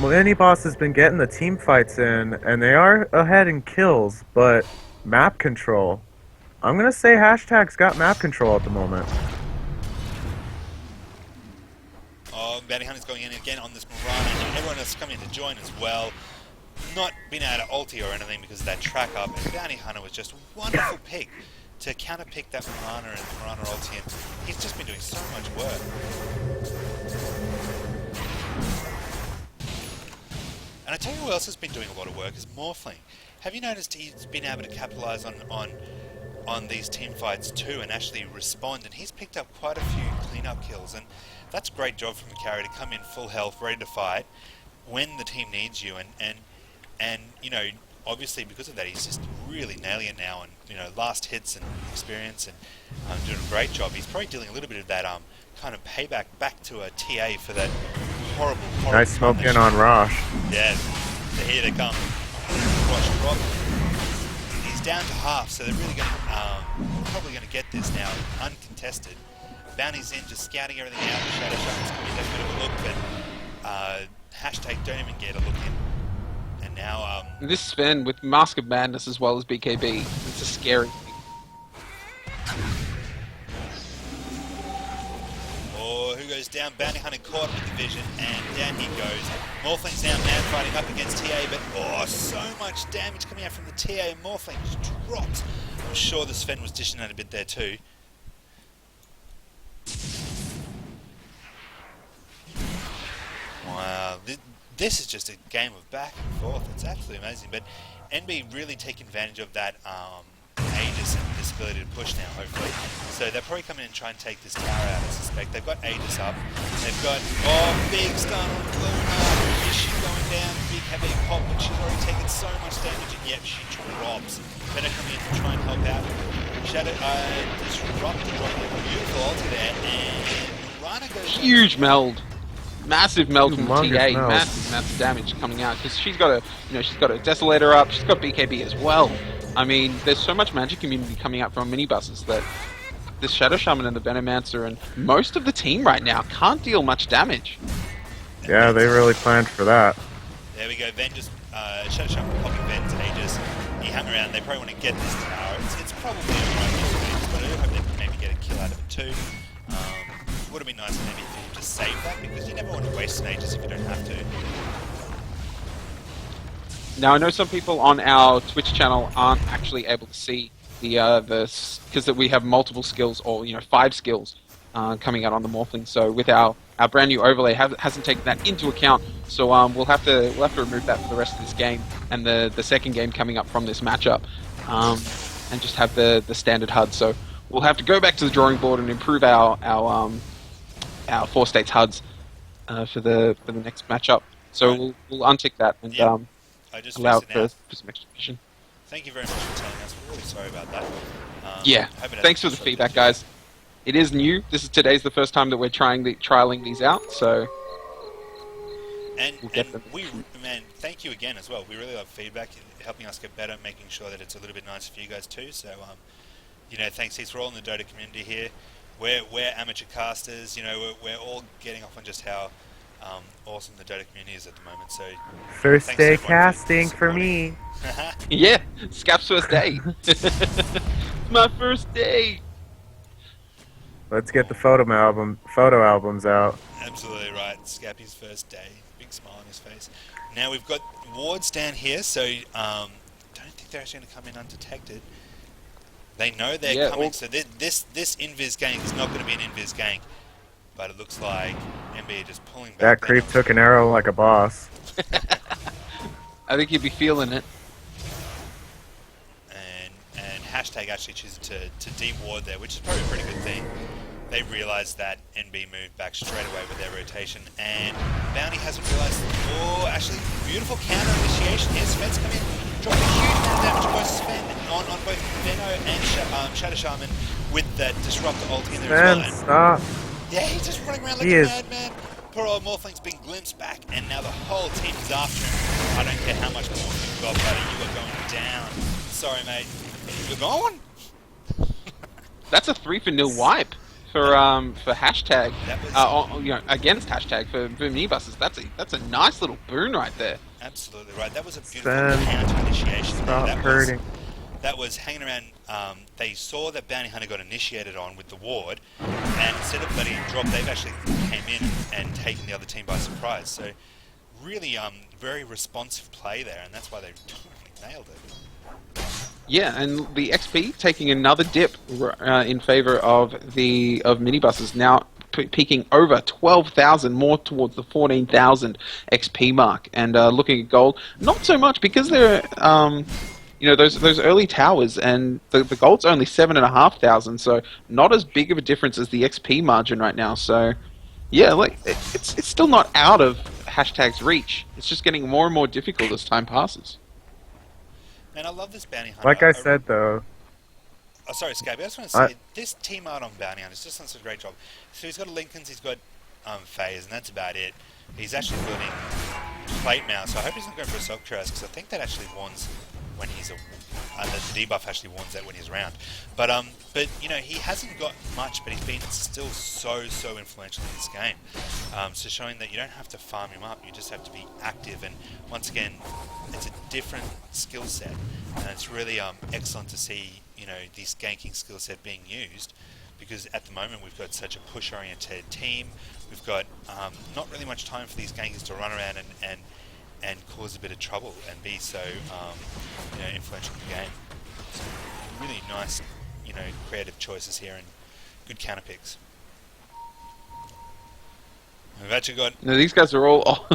Miniboss has been getting the team fights in, and they are ahead in kills, but map control. I'm going to say hashtag's got map control at the moment. Oh, Bounty Hunter's going in again on this Mirana, and everyone else is coming in to join as well. Not being able to ulti or anything because of that track up, and Bounty Hunter was just a wonderful pick to counter-pick that Mirana and Mirana ulti, and he's just been doing so much work. And I tell you who else has been doing a lot of work is Morphling. Have you noticed he's been able to capitalise on these team fights too and actually respond, and he's picked up quite a few clean-up kills, and that's a great job from a carry to come in full health, ready to fight when the team needs you, and obviously because of that he's just really nailing it now, and last hits and experience, and doing a great job. He's probably dealing a little bit of that kind of payback back to a TA for that horrible Nice smoke in on Rosh. Yeah, so here they come. Rosh drop. He's down to half, so they're really probably going to get this now, uncontested. Bounty's in, just scouting everything out. Shadow Shaman's coming in, take a bit of a look, but hashtag don't even get a look in. And now, This Sven with Mask of Madness as well as BKB, it's a scary thing. oh, who goes down? Bounty Hunter caught with the vision, and down he goes. Morphling's now mad fighting up against TA, but so much damage coming out from the TA, and Morphling just dropped. I'm sure the Sven was dishing out a bit there too. Wow, this is just a game of back and forth. It's absolutely amazing. But NB really taking advantage of that Aegis and this ability to push now, hopefully. So they'll probably come in and try and take this tower out, I suspect. They've got Aegis up. They've got, big stun on Luna. Is she going down? Big heavy pop, but she's already taken so much damage, and yet she drops. Better come in to try and help out. Shadow, Disruptor dropping a beautiful ulti there, and Rana goes... Huge meld. Massive meld from the Humongous TA, meld. massive damage coming out, because she's got a Desolator up, she's got BKB as well. I mean, there's so much magic immunity coming out from Minibuses that the Shadow Shaman and the Venomancer and most of the team right now can't deal much damage. Yeah, they really planned for that. There we go. Ven just Shadow Shaman popping Ven's Aegis. He hung around. They probably want to get this tower. It's probably alright use of Aegis, but I do hope they can maybe get a kill out of it too. Would have been nice maybe for him to save that, because you never want to waste an Aegis if you don't have to. Now I know some people on our Twitch channel aren't actually able to see the because we have multiple skills, or 5 skills coming out on the Morphling. So with our brand new overlay hasn't taken that into account. So we'll have to remove that for the rest of this game and the second game coming up from this matchup, and just have the standard HUD. So we'll have to go back to the drawing board and improve our 4 states HUDs for the next matchup. So we'll untick that and I just allow fixed it now. for some extra vision. Thank you very much for telling us. We're really sorry about that. Yeah, hope it thanks for hasn't the disrupted feedback, guys. It is new. Today's the first time that we're trialing these out, so And, we'll get and them. man, thank you again as well. We really love feedback, helping us get better, making sure that it's a little bit nicer for you guys too. So, thanks heaps. We're all in the Dota community here. We're amateur casters. We're all getting off on just how awesome the Dota community is at the moment. So, First thanks day everyone for casting for supporting. me. Yeah, Scap's first day. My first day. Let's get the photo albums out. Absolutely right. Scappy's first day. Big smile on his face. Now we've got wards down here, so don't think they're actually going to come in undetected. They know they're coming, so this invis gank is not going to be an invis gank. But it looks like MB are just pulling back. That creep took an arrow like a boss. I think you'd be feeling it. And hashtag actually chooses to de-ward there, which is probably a pretty good thing. They realised that NB moved back straight away with their rotation, and Bounty hasn't realised. Oh, actually, beautiful counter initiation here. Sven's come in, dropped a huge amount of damage to both Sven on both Venno and Shadow Shaman with that disruptor ulti in there as well. Sven, stop. Yeah, he's just running around like He a is. madman. Poor old Morphling's been glimpsed back, and now the whole team is after him. I don't care how much more you've got, buddy. You are going down. Sorry, mate. You're going? That's a 3-for-0 wipe for hashtag. That was Against hashtag for Minibuses. That's a nice little boon right there. absolutely right. That was a beautiful Sven, counter initiation. Stop hurting. That was hanging around. They saw that Bounty Hunter got initiated on with the ward, and instead of letting it drop, they've actually came in and taken the other team by surprise. So, really, very responsive play there, and that's why they totally nailed it. Yeah, and the XP taking another dip in favor of Minibuses, now peaking over 12,000, more towards the 14,000 XP mark. And looking at gold, not so much, because they're those early towers, and the gold's only 7,500, so not as big of a difference as the XP margin right now. So yeah, like it's still not out of hashtag's reach. It's just getting more and more difficult as time passes. Man, I love this Bounty Hunter. Like I said, though, Oh, sorry, Scabby. I just want to say, this team art on Bounty Hunters just done such a great job. So he's got Lincolns, he's got Phase, and that's about it. He's actually building plate mail, so I hope he's not going for a Sock Trash, because I think that actually warns when he's the debuff actually warns that when he's around. But he hasn't got much, but he's been still so influential in this game. So showing that you don't have to farm him up, you just have to be active. And once again, it's a different skill set, and it's really excellent to see this ganking skill set being used, because at the moment we've got such a push-oriented team. We've got not really much time for these gankers to run around and cause a bit of trouble and be so influential in the game. So really nice, creative choices here and good counter picks. We've actually got. Now, these guys are all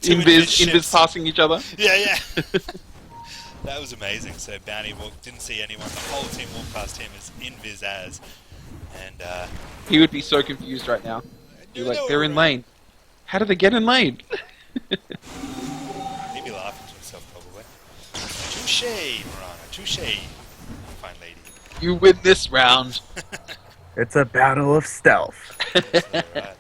invis passing each other. Yeah. That was amazing. So Bounty didn't see anyone. The whole team walked past him as invis as, and He would be so confused right now. You're like, they're in lane. How did they get in lane? He'd be laughing to himself probably. Touche, Marana. Touche, fine lady. You win this round. it's a battle of stealth. Right.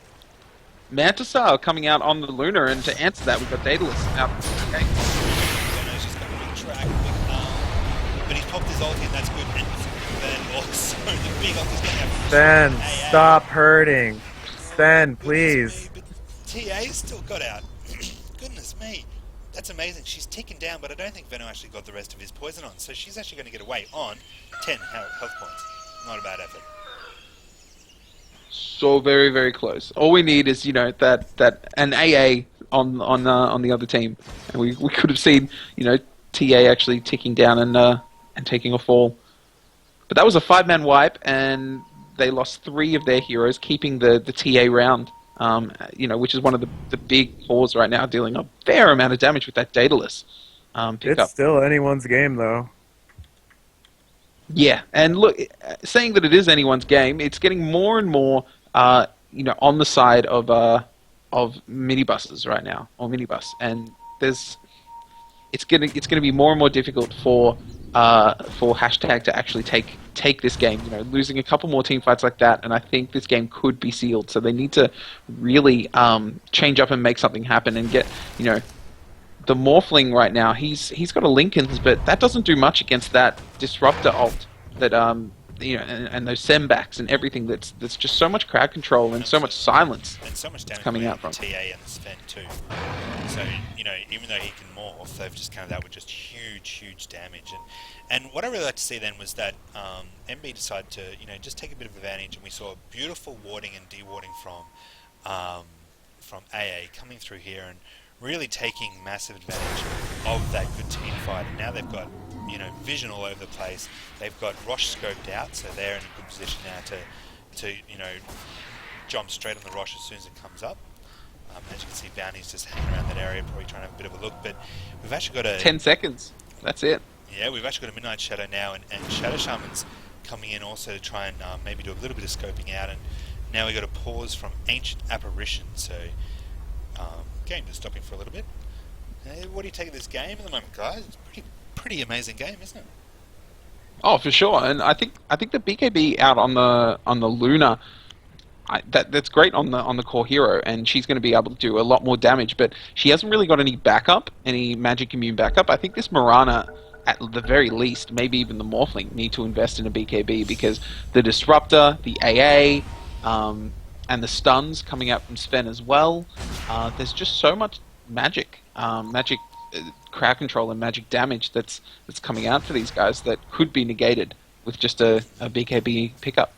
Mantisar coming out on the Lunar, and to answer that, we've got Daedalus out. Okay. He's just got a big track, but he's popped his ulti, and that's good. And then also the She-Hulk is getting a Sven, AA. stop hurting. Sven, please. But TA's still got out. Goodness me. That's amazing. She's ticking down, but I don't think Venom actually got the rest of his poison on. So she's actually going to get away on 10 health points. Not a bad effort. So very, very close. All we need is, that an AA on the other team, and we could have seen, TA actually ticking down and taking a fall. But that was a 5-man wipe, and they lost 3 of their heroes, keeping the TA round. Which is one of the big fours right now, dealing a fair amount of damage with that Daedalus pickup. It's still anyone's game, though. Yeah, and look, saying that it is anyone's game, it's getting more and more, on the side of minibuses right now, or minibus, and it's gonna be more and more difficult for hashtag to actually take this game. Losing a couple more team fights like that, and I think this game could be sealed. So they need to really change up and make something happen and get the Morphling right now. He's got a Lincoln's, but that doesn't do much against that Disruptor ult that and those Sembacks and everything that's just so much crowd control and so much silence and so much damage coming out from TA and Sven too. So even though he can morph, they've just come out with just huge damage. And what I really liked to see then was that MB decided to just take a bit of advantage, and we saw beautiful warding and dewarding from AA coming through here and really taking massive advantage of that good team fight. And now they've got vision all over the place. They've got Rosh scoped out, so they're in a good position now to jump straight on the Rosh as soon as it comes up. As you can see, Bounty's just hanging around that area, probably trying to have a bit of a look. But we've actually got a 10 seconds. That's it. Yeah, we've actually got a Midnight Shadow now, and Shadow Shaman's coming in also to try and maybe do a little bit of scoping out. And now we've got a pause from Ancient Apparition, so game just stopping for a little bit. What do you take of this game at the moment, guys? It's pretty amazing game, isn't it? Oh, for sure. And I think the BKB out on the Luna, that's great on the core hero, and she's going to be able to do a lot more damage. But she hasn't really got any backup, any magic immune backup. I think this Mirana, at the very least, maybe even the Morphling, need to invest in a BKB, because the Disruptor, the AA, and the stuns coming out from Sven as well. There's just so much magic crowd control and magic damage that's coming out for these guys that could be negated with just a BKB pickup.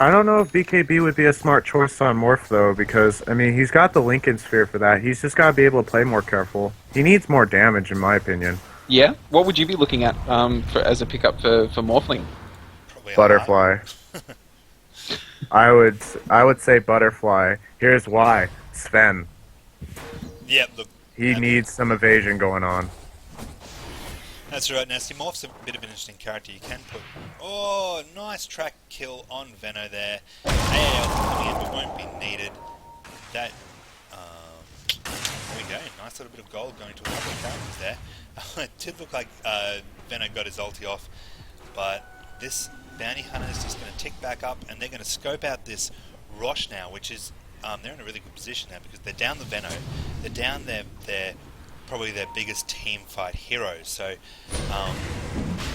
I don't know if BKB would be a smart choice on Morph, though, because, he's got the Lincoln Sphere for that. He's just got to be able to play more careful. He needs more damage, in my opinion. Yeah? What would you be looking at as a pickup for Morphling? Probably Butterfly. I would say Butterfly. Here's why. Sven. Yeah, look. He needs some evasion going on. That's right. Now, Morph's a bit of an interesting character. You can put... Oh, nice track kill on Veno there. AAL coming in, but won't be needed. That... there we go. Nice little bit of gold going to a couple of characters there. It did look like Veno got his ulti off, but this Bounty Hunter is just going to tick back up, and they're going to scope out this Rosh now, which is... they're in a really good position now, because they're down the Veno. They're down their probably their biggest team fight heroes. So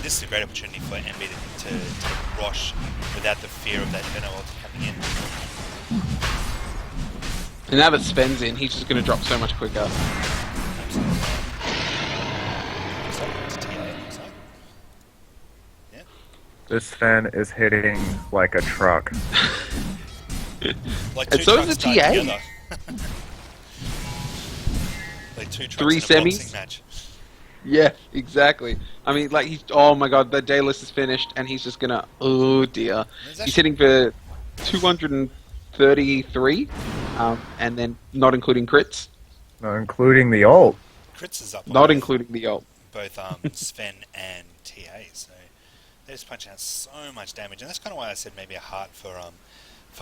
this is a great opportunity for MB to take Rosh without the fear of that Veno ulti coming in. And now that Sven's in, he's just going to drop so much quicker. Absolutely. Yeah. This Sven is hitting like a truck. Like and so is the TA. Like two trucks 3 in a semis. boxing match. Yeah, exactly. Oh my god, the day list is finished, and he's just gonna, oh dear. He's hitting for 233, and then not including crits. Not including the ult. Crits is up. Not including the ult. Both Sven and TA, so they're just punching out so much damage, and that's kind of why I said maybe a heart for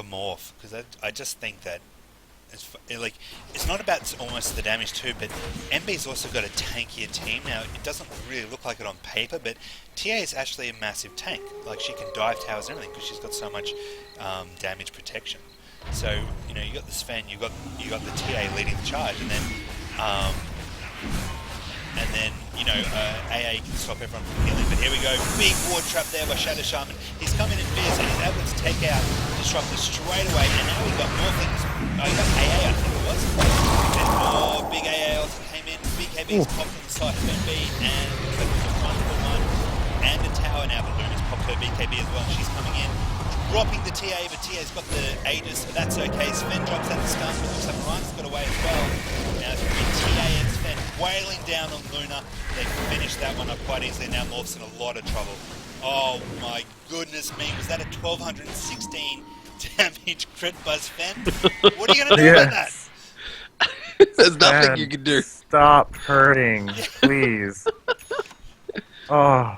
Morph, because I just think that it's not about almost the damage too, but MB's also got a tankier team now. It doesn't really look like it on paper, but TA is actually a massive tank. Like, she can dive towers and everything because she's got so much damage protection. So you got the Sven, you got the TA leading the charge, and then AA can stop everyone from healing. But here we go, big ward trap there by Shadow Shaman. He's coming in fierce and he's able to take out Disruptor straight away. And now we've got more things. Oh, he got AA, I think it was. Then more big AA ulti came in. BKB's popped on the side of NB and the was a 1-for-1 and a tower now. But Luna's popped her BKB as well. She's coming in, dropping the TA, but TA's got the Aegis, so that's okay. Sven drops out the stun, but looks like Ryan's got away as well. Now it's going to be TA and Sven wailing down on Luna. They finished that one up quite easily. Now Morph's in a lot of trouble. Oh my goodness me, was that a 1216 damage crit by Sven? What are you going to do about that? There's nothing you can do. Stop hurting, please. Oh.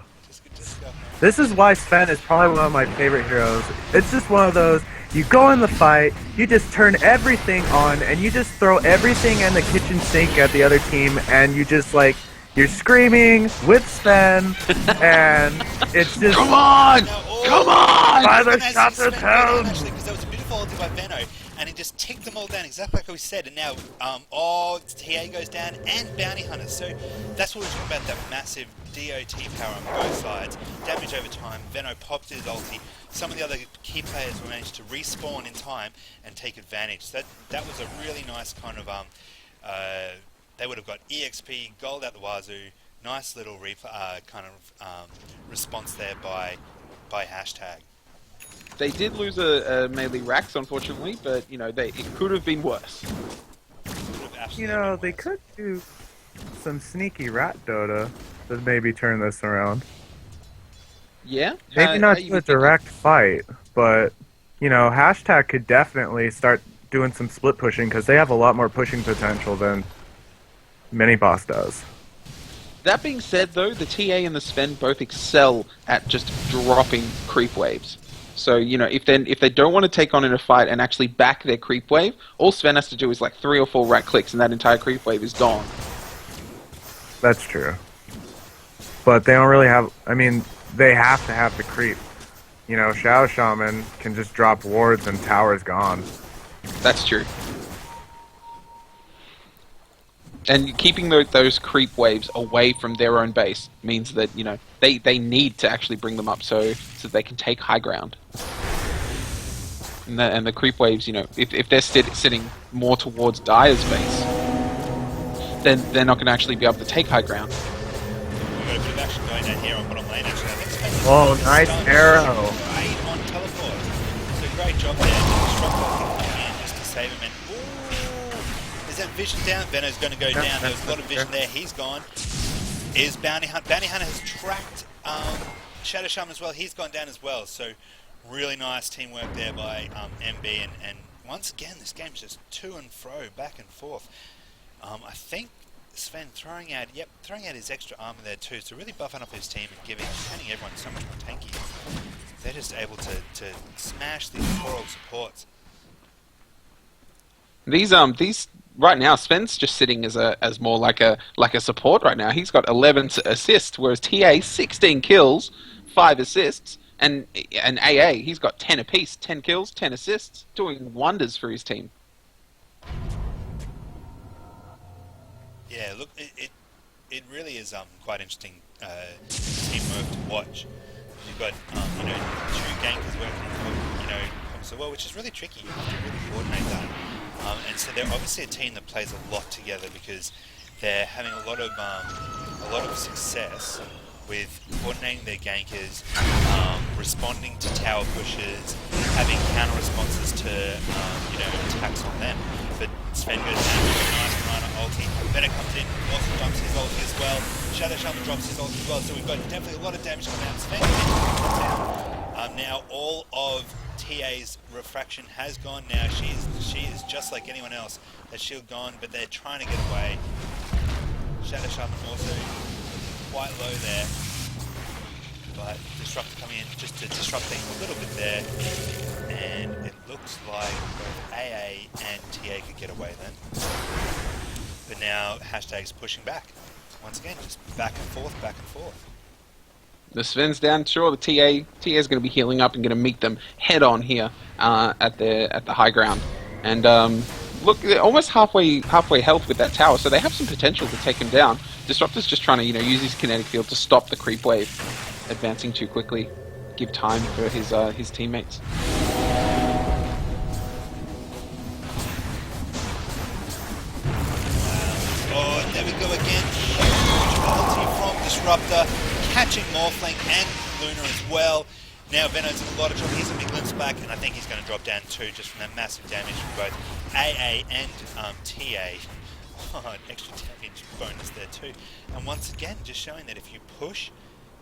This is why Sven is probably one of my favorite heroes. It's just one of those, you go in the fight, you just turn everything on, and you just throw everything in the kitchen sink at the other team, and you just like, you're screaming with Sven, and it's just... Come on! Come on! By the shots of hell! Actually, because there was a beautiful ulti by Venno, and he just ticked them all down exactly like we said, and now, TA goes down, and Bounty Hunter, so that's what we're talking about, that massive DOT power on both sides, damage over time. Venno popped his ulti. Some of the other key players were managed to respawn in time and take advantage. So that was a really nice kind of they would have got EXP, gold out the wazoo, nice little response there by hashtag. They did lose a melee Rax, unfortunately, but it could have been worse. They could do some sneaky rat Dota to maybe turn this around. Yeah? Maybe not a direct fight, but, hashtag could definitely start doing some split pushing because they have a lot more pushing potential than Miniboss does. That being said, though, the TA and the Sven both excel at just dropping creep waves. So, if they don't want to take on in a fight and actually back their creep wave, all Sven has to do is like 3 or 4 rat clicks and that entire creep wave is gone. That's true. But they don't really have... they have to have the creep. Shadow Shaman can just drop wards and tower's gone. That's true. And keeping those creep waves away from their own base means that, they need to actually bring them up so they can take high ground. And the creep waves, if they're sitting more towards Dire's base, then they're not going to actually be able to take high ground. We've got a bit of action going down here on bottom lane, actually. I think oh, nice arrow. Right on teleport. So great job there. Strong coming in just to save him. And ooh, is that vision down? Venno's going to go down. There was a lot of vision there. He's gone. Is Bounty Hunter. Bounty Hunter has tracked Shadow Shaman as well. He's gone down as well. So really nice teamwork there by MB. And once again, this game's just to and fro, back and forth. I think Sven throwing out his extra armor there too, so really buffing up his team and turning everyone so much more tanky. They're just able to smash these poor old supports. These right now, Sven's just sitting as more like a support right now. He's got 11 assists, whereas TA 16 kills, 5 assists, and AA he's got 10 apiece, 10 kills, 10 assists, doing wonders for his team. Yeah, look, it really is quite interesting teamwork to watch. You've got 2 gankers working so well, which is really tricky. You have to really coordinate that. And so they're obviously a team that plays a lot together because they're having a lot of success with coordinating their gankers, responding to tower pushes, having counter responses to attacks on them. But Sven goes down with a nice Rana ulti. Venno comes in, also drops his ulti as well. Shadow Shaman drops his ulti as well. So we've got definitely a lot of damage coming out. Sven comes down. Now all of TA's refraction has gone now. She is just like anyone else. That shield gone, but they're trying to get away. Shadow Shaman also quite low there. But Disruptor coming in just to disrupt things a little bit there. And it looks like both AA and TA could get away then. But now hashtag's pushing back. Once again, just back and forth, back and forth. The Sven's down, sure, the TA is going to be healing up and going to meet them head on here at the high ground. And look, they're almost halfway health with that tower, so they have some potential to take him down. Disruptor's just trying to, use his kinetic field to stop the creep wave advancing too quickly, give time for his teammates. Oh, there we go again. Huge ulti from Disruptor, catching Morphling and Luna as well. Now Venom's in a lot of trouble. He's a big glimpse back, and I think he's going to drop down too, just from that massive damage from both AA and TA. Oh, an extra damage bonus there too. And once again, just showing that if you push,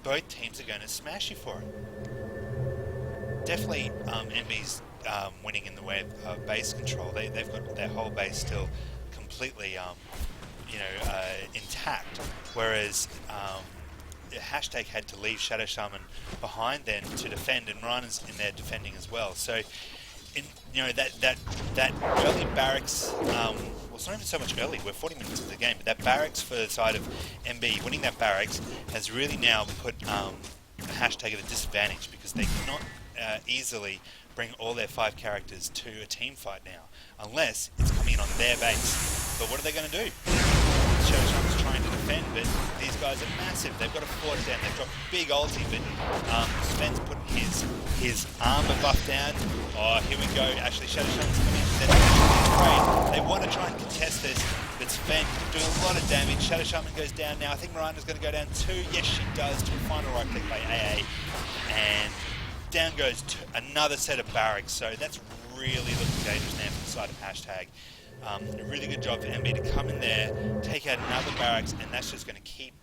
both teams are going to smash you for it. Definitely, NB's winning in the way of base control. They've got their whole base still completely, intact, whereas Hashtag had to leave Shadow Shaman behind then to defend, and Rana's in there defending as well. So, that early barracks, well, it's not even so much early, we're 40 minutes into the game, but that barracks for the side of MB, winning that barracks has really now put Hashtag at a disadvantage, because they cannot easily bring all their 5 characters to a team fight now, unless it's coming in on their base. But what are they going to do? Shadow Shaman's trying to defend, but these guys are massive. They've got to force down. They've got big ulti, but Sven's putting his armor buff down. Oh, here we go. Actually, Shadow Shaman's coming in. They're afraid. They want to try and contest this, but Sven doing a lot of damage. Shadow Shaman goes down now. I think Mirana's going to go down too. Yes, she does, to a final right click by AA. And down goes another set of barracks. So that's really looking dangerous now from the side of Hashtag. A really good job for MB to come in there, take out another barracks, and that's just going to keep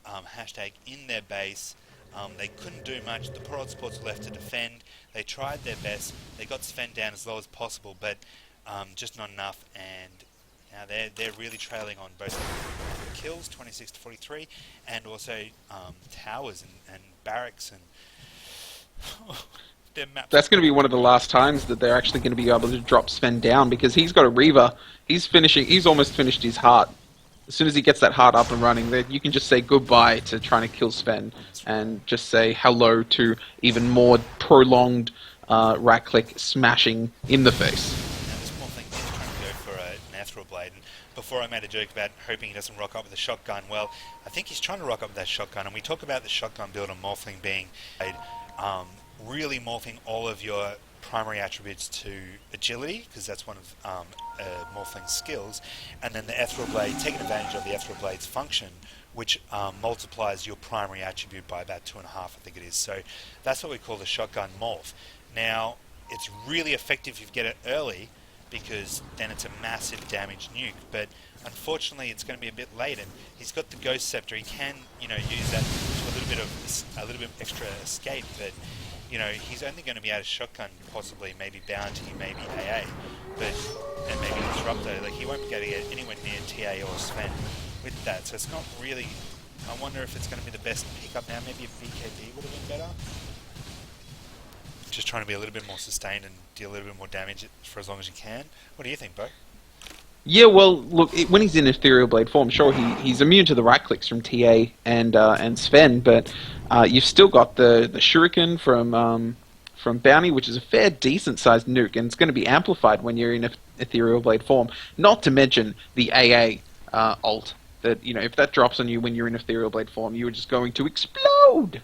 Hashtag in their base. They couldn't do much. The poor old sports were left to defend. They tried their best. They got Sven down as low as possible, but just not enough. And now they're really trailing on both kills, 26 to 43, and also towers and barracks and. That's going to be one of the last times that they're actually going to be able to drop Sven down, because he's got a Reaver. He's almost finished his heart. As soon as he gets that heart up and running, you can just say goodbye to trying to kill Sven and just say hello to even more prolonged right-click smashing in the face. Now this one thing is trying to go for an Ethereal Blade, and before I made a joke about hoping he doesn't rock up with a shotgun, well, I think he's trying to rock up with that shotgun, and we talk about the shotgun build on Morphling being really morphing all of your primary attributes to agility, because that's one of Morphling's skills, and then the Ethereal Blade, taking advantage of the Ethereal Blade's function, which multiplies your primary attribute by about 2.5, I think it is. So that's what we call the shotgun morph. Now, it's really effective if you get it early, because then it's a massive damage nuke, but unfortunately it's going to be a bit late, and he's got the Ghost Scepter. He can, use that to a little bit extra escape, but he's only going to be able to shotgun, possibly, maybe Bounty, maybe AA, and maybe Disruptor. Like, he won't be able to get anywhere near TA or Sven with that, so it's not really. I wonder if it's going to be the best pickup now. Maybe a BKB would have been better. Just trying to be a little bit more sustained and deal a little bit more damage for as long as you can. What do you think, Bo? Yeah, well, look, when he's in Ethereal Blade form, sure, he's immune to the right clicks from TA and Sven, but you've still got the Shuriken from Bounty, which is a fair, decent-sized nuke, and it's going to be amplified when you're in Ethereal Blade form. Not to mention the AA ult, that if that drops on you when you're in Ethereal Blade form, you are just going to explode.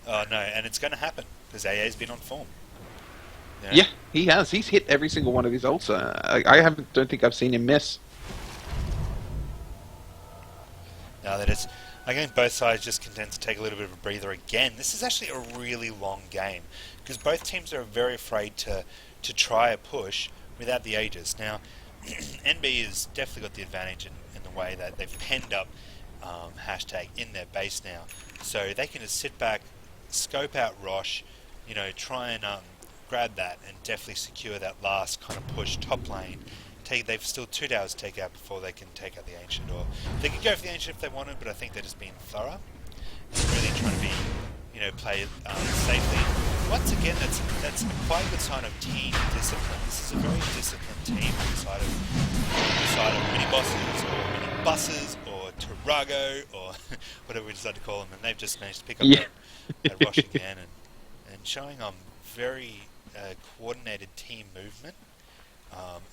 Oh no, and it's going to happen because AA's been on form. Yeah, he has. He's hit every single one of his ults. Don't think I've seen him miss. Now that it's, I think both sides just content to take a little bit of a breather again. This is actually a really long game because both teams are very afraid to try a push without the Aegis. Now, NB has definitely got the advantage in the way that they've penned up hashtag in their base now, so they can just sit back, scope out Rosh, try and grab that and definitely secure that last kind of push top lane. They've still 2 towers to take out before they can take out the Ancient, or they could go for the Ancient if they wanted, but I think they're just being thorough and really trying to be, play safely. Once again, that's quite a good sign of team discipline. This is a very disciplined team on the side of Minibosses or Minibuses or Tarago or whatever we decide to call them, and they've just managed to pick up that Rosh again and showing very coordinated team movement.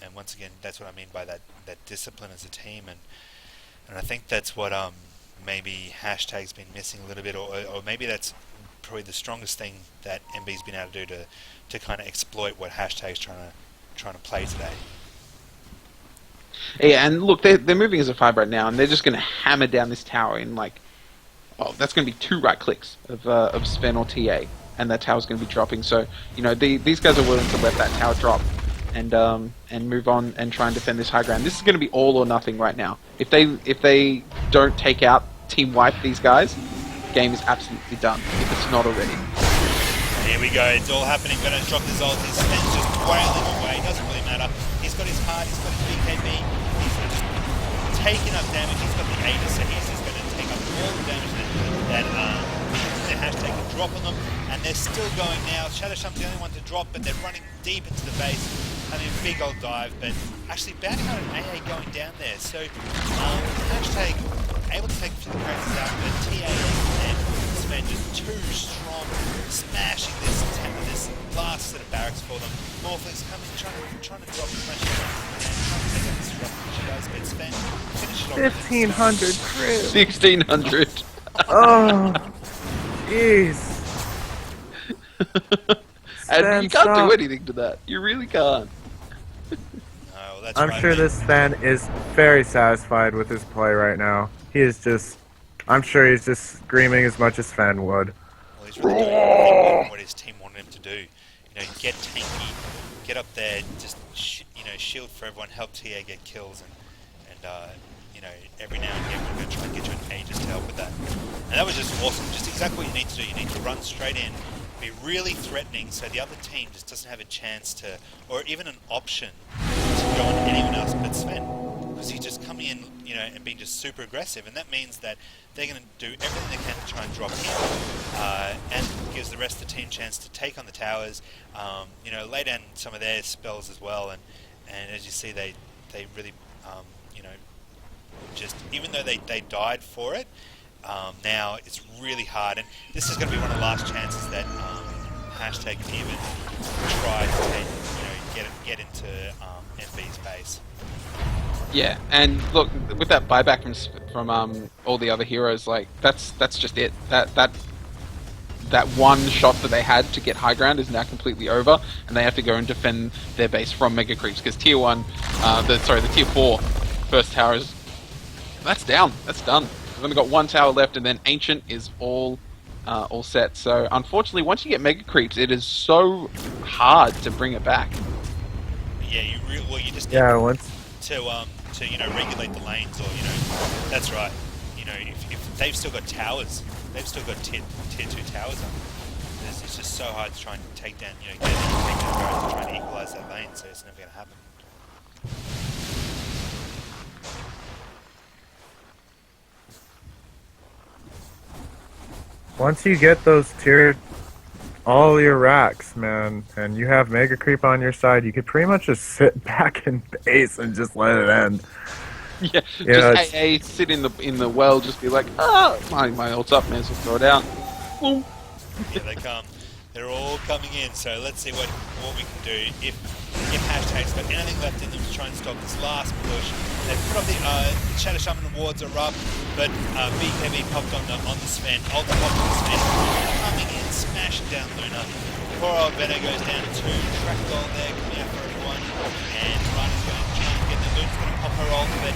And once again, that's what I mean by that discipline as a team, and I think that's what maybe hashtag's been missing a little bit, or maybe that's probably the strongest thing that MB's been able to do to kind of exploit what hashtag's trying to play today. Yeah, and look, they're moving as a 5 right now, and they're just going to hammer down this tower in like, oh, that's going to be 2 right clicks of Sven or TA, and that tower's going to be dropping. So these guys are willing to let that tower drop and move on and try and defend this high ground. This is going to be all or nothing right now. If they don't take out team wipe these guys, the game is absolutely done. If it's not already. Here we go, it's all happening. Gonna drop his ult. His Sven's just wailing away. Doesn't really matter. He's got his heart. He's got his BKB. He's just taking up damage. He's got the AD, so he's just going to take up all the damage that the hashtag can drop on them. And they're still going now. Shadow Shaman's the only one to drop, but they're running deep into the base, having a big old dive. But actually, Bounty Hunter and AA going down there. So hashtag able to take a few of the characters out, but TA and Sven just too strong, smashing this last set of barracks for them. Morphlings coming, trying to drop as much as they can, trying to take out this drop, which he does, but Sven finish it off. 1,500 crit. 1,600. Oh, jeez. And you can't do anything to that. You really can't. No, that's I'm right, sure man. this Sven is very satisfied with his play right now. He is just, I'm sure he's just screaming as much as Sven would. Well, he's really doing what his team wanted him to do. Get tanky, get up there, just shield for everyone, help TA get kills, and every now and again we're going to try and get you an Aegis to help with that. And that was just awesome. Just exactly what you need to do. You need to run straight in, be really threatening, so the other team just doesn't have a chance to, or even an option to go on anyone else but Sven. Because he's just coming in, and being just super aggressive, and that means that they're going to do everything they can to try and drop him, and gives the rest of the team a chance to take on the towers, lay down some of their spells as well, and as you see, they really, just even though they died for it, now it's really hard, and this is going to be one of the last chances that hashtag can even try to get into MB's base. Yeah, and look, with that buyback from all the other heroes, like that's just it. That one shot that they had to get high ground is now completely over, and they have to go and defend their base from mega creeps because tier 1, the tier 4 first tower is down. That's done. We've only got 1 tower left, and then Ancient is all set. So unfortunately, once you get mega creeps, it is so hard to bring it back. Yeah, you just Once. to regulate the lanes, or that's right. If they've still got towers, they've still got tier 2 towers up. It's just so hard to try and take down, take down barracks to try and equalize that lane. So it's never going to happen. Once you get those all your racks, man, and you have Mega Creep on your side, you could pretty much just sit back in base and just let it end. Yeah, just AA sit in the well, just be like, my ult's up, man, so throw it out. Boom. Yeah, they come. They're all coming in. So let's see what we can do. If hashtag's got anything left in them to try and stop this last push. They've put up the Shadow Shaman wards are up, but BKB popped on the Sven. Ulti popped on the Sven. Coming in, smashing down Luna. Poor old Venom goes down to 2. Track goal there, coming out for everyone. And Ryan's going to try and get the Luna's going to pop her ult, but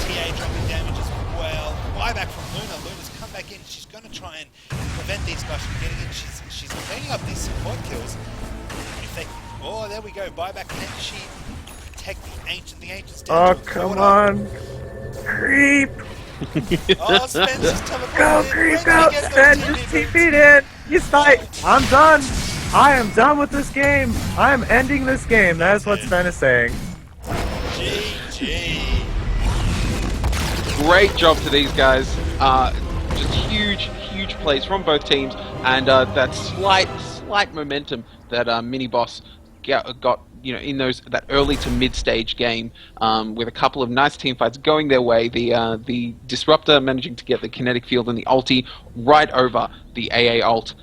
TA dropping damage as well. Buyback from Luna. Luna's come back in. She's going to try and prevent these guys from getting in. She's getting up these support kills. If they, there we go. Buyback. Can she protect the Ancient? The Ancient's down. Oh, come on. Creep! Oh, Spen's just teleported Go, in. creep When out! do we get Sven, those just TP TP'd in! You fight! I'm done! I am done with this game! I am ending this game! That is what Sven is saying. GG. Great job to these guys. Just huge plays from both teams, and that slight momentum that Miniboss got in that early to mid stage game, with a couple of nice team fights going their way. The Disruptor managing to get the kinetic field and the ulti right over the AA ult.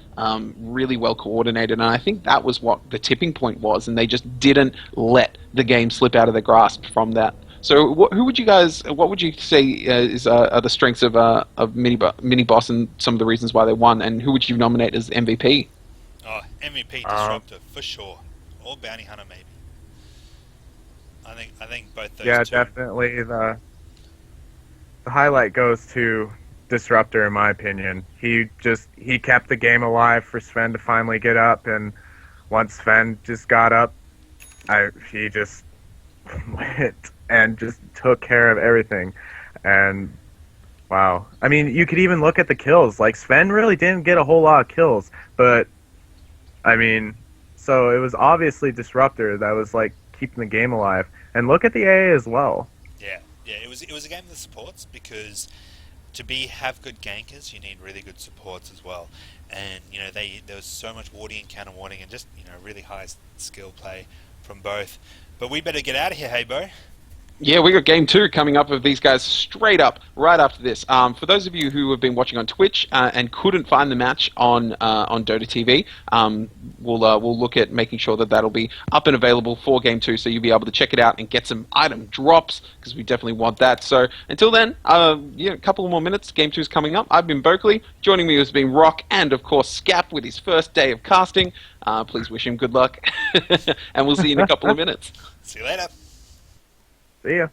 Really well coordinated, and I think that was what the tipping point was, and they just didn't let the game slip out of their grasp from that. So, what would you say are the strengths of Miniboss and some of the reasons why they won, and who would you nominate as MVP? Oh, MVP Disruptor for sure, or Bounty Hunter maybe. I think both those Yeah, two. definitely the highlight goes to Disruptor in my opinion. He kept the game alive for Sven to finally get up, and once Sven just got up, he just went and just took care of everything. And wow. I mean, you could even look at the kills. Like, Sven really didn't get a whole lot of kills, but I mean, so it was obviously Disruptor that was like keeping the game alive. And look at the AA as well. Yeah, it was a game of the supports, because to have good gankers, you need really good supports as well. And there was so much warding and counter warding, and just really high skill play from both. But we better get out of here, hey Bo. Yeah, we got game 2 coming up of these guys straight up right after this. For those of you who have been watching on Twitch and couldn't find the match on Dota TV, we'll look at making sure that that'll be up and available for game 2, so you'll be able to check it out and get some item drops, because we definitely want that. So until then, a couple more minutes. Game 2 is coming up. I've been Berkeley. Joining me has been Rock and of course Scap with his first day of casting. Please wish him good luck, and we'll see you in a couple of minutes. See you later. See ya.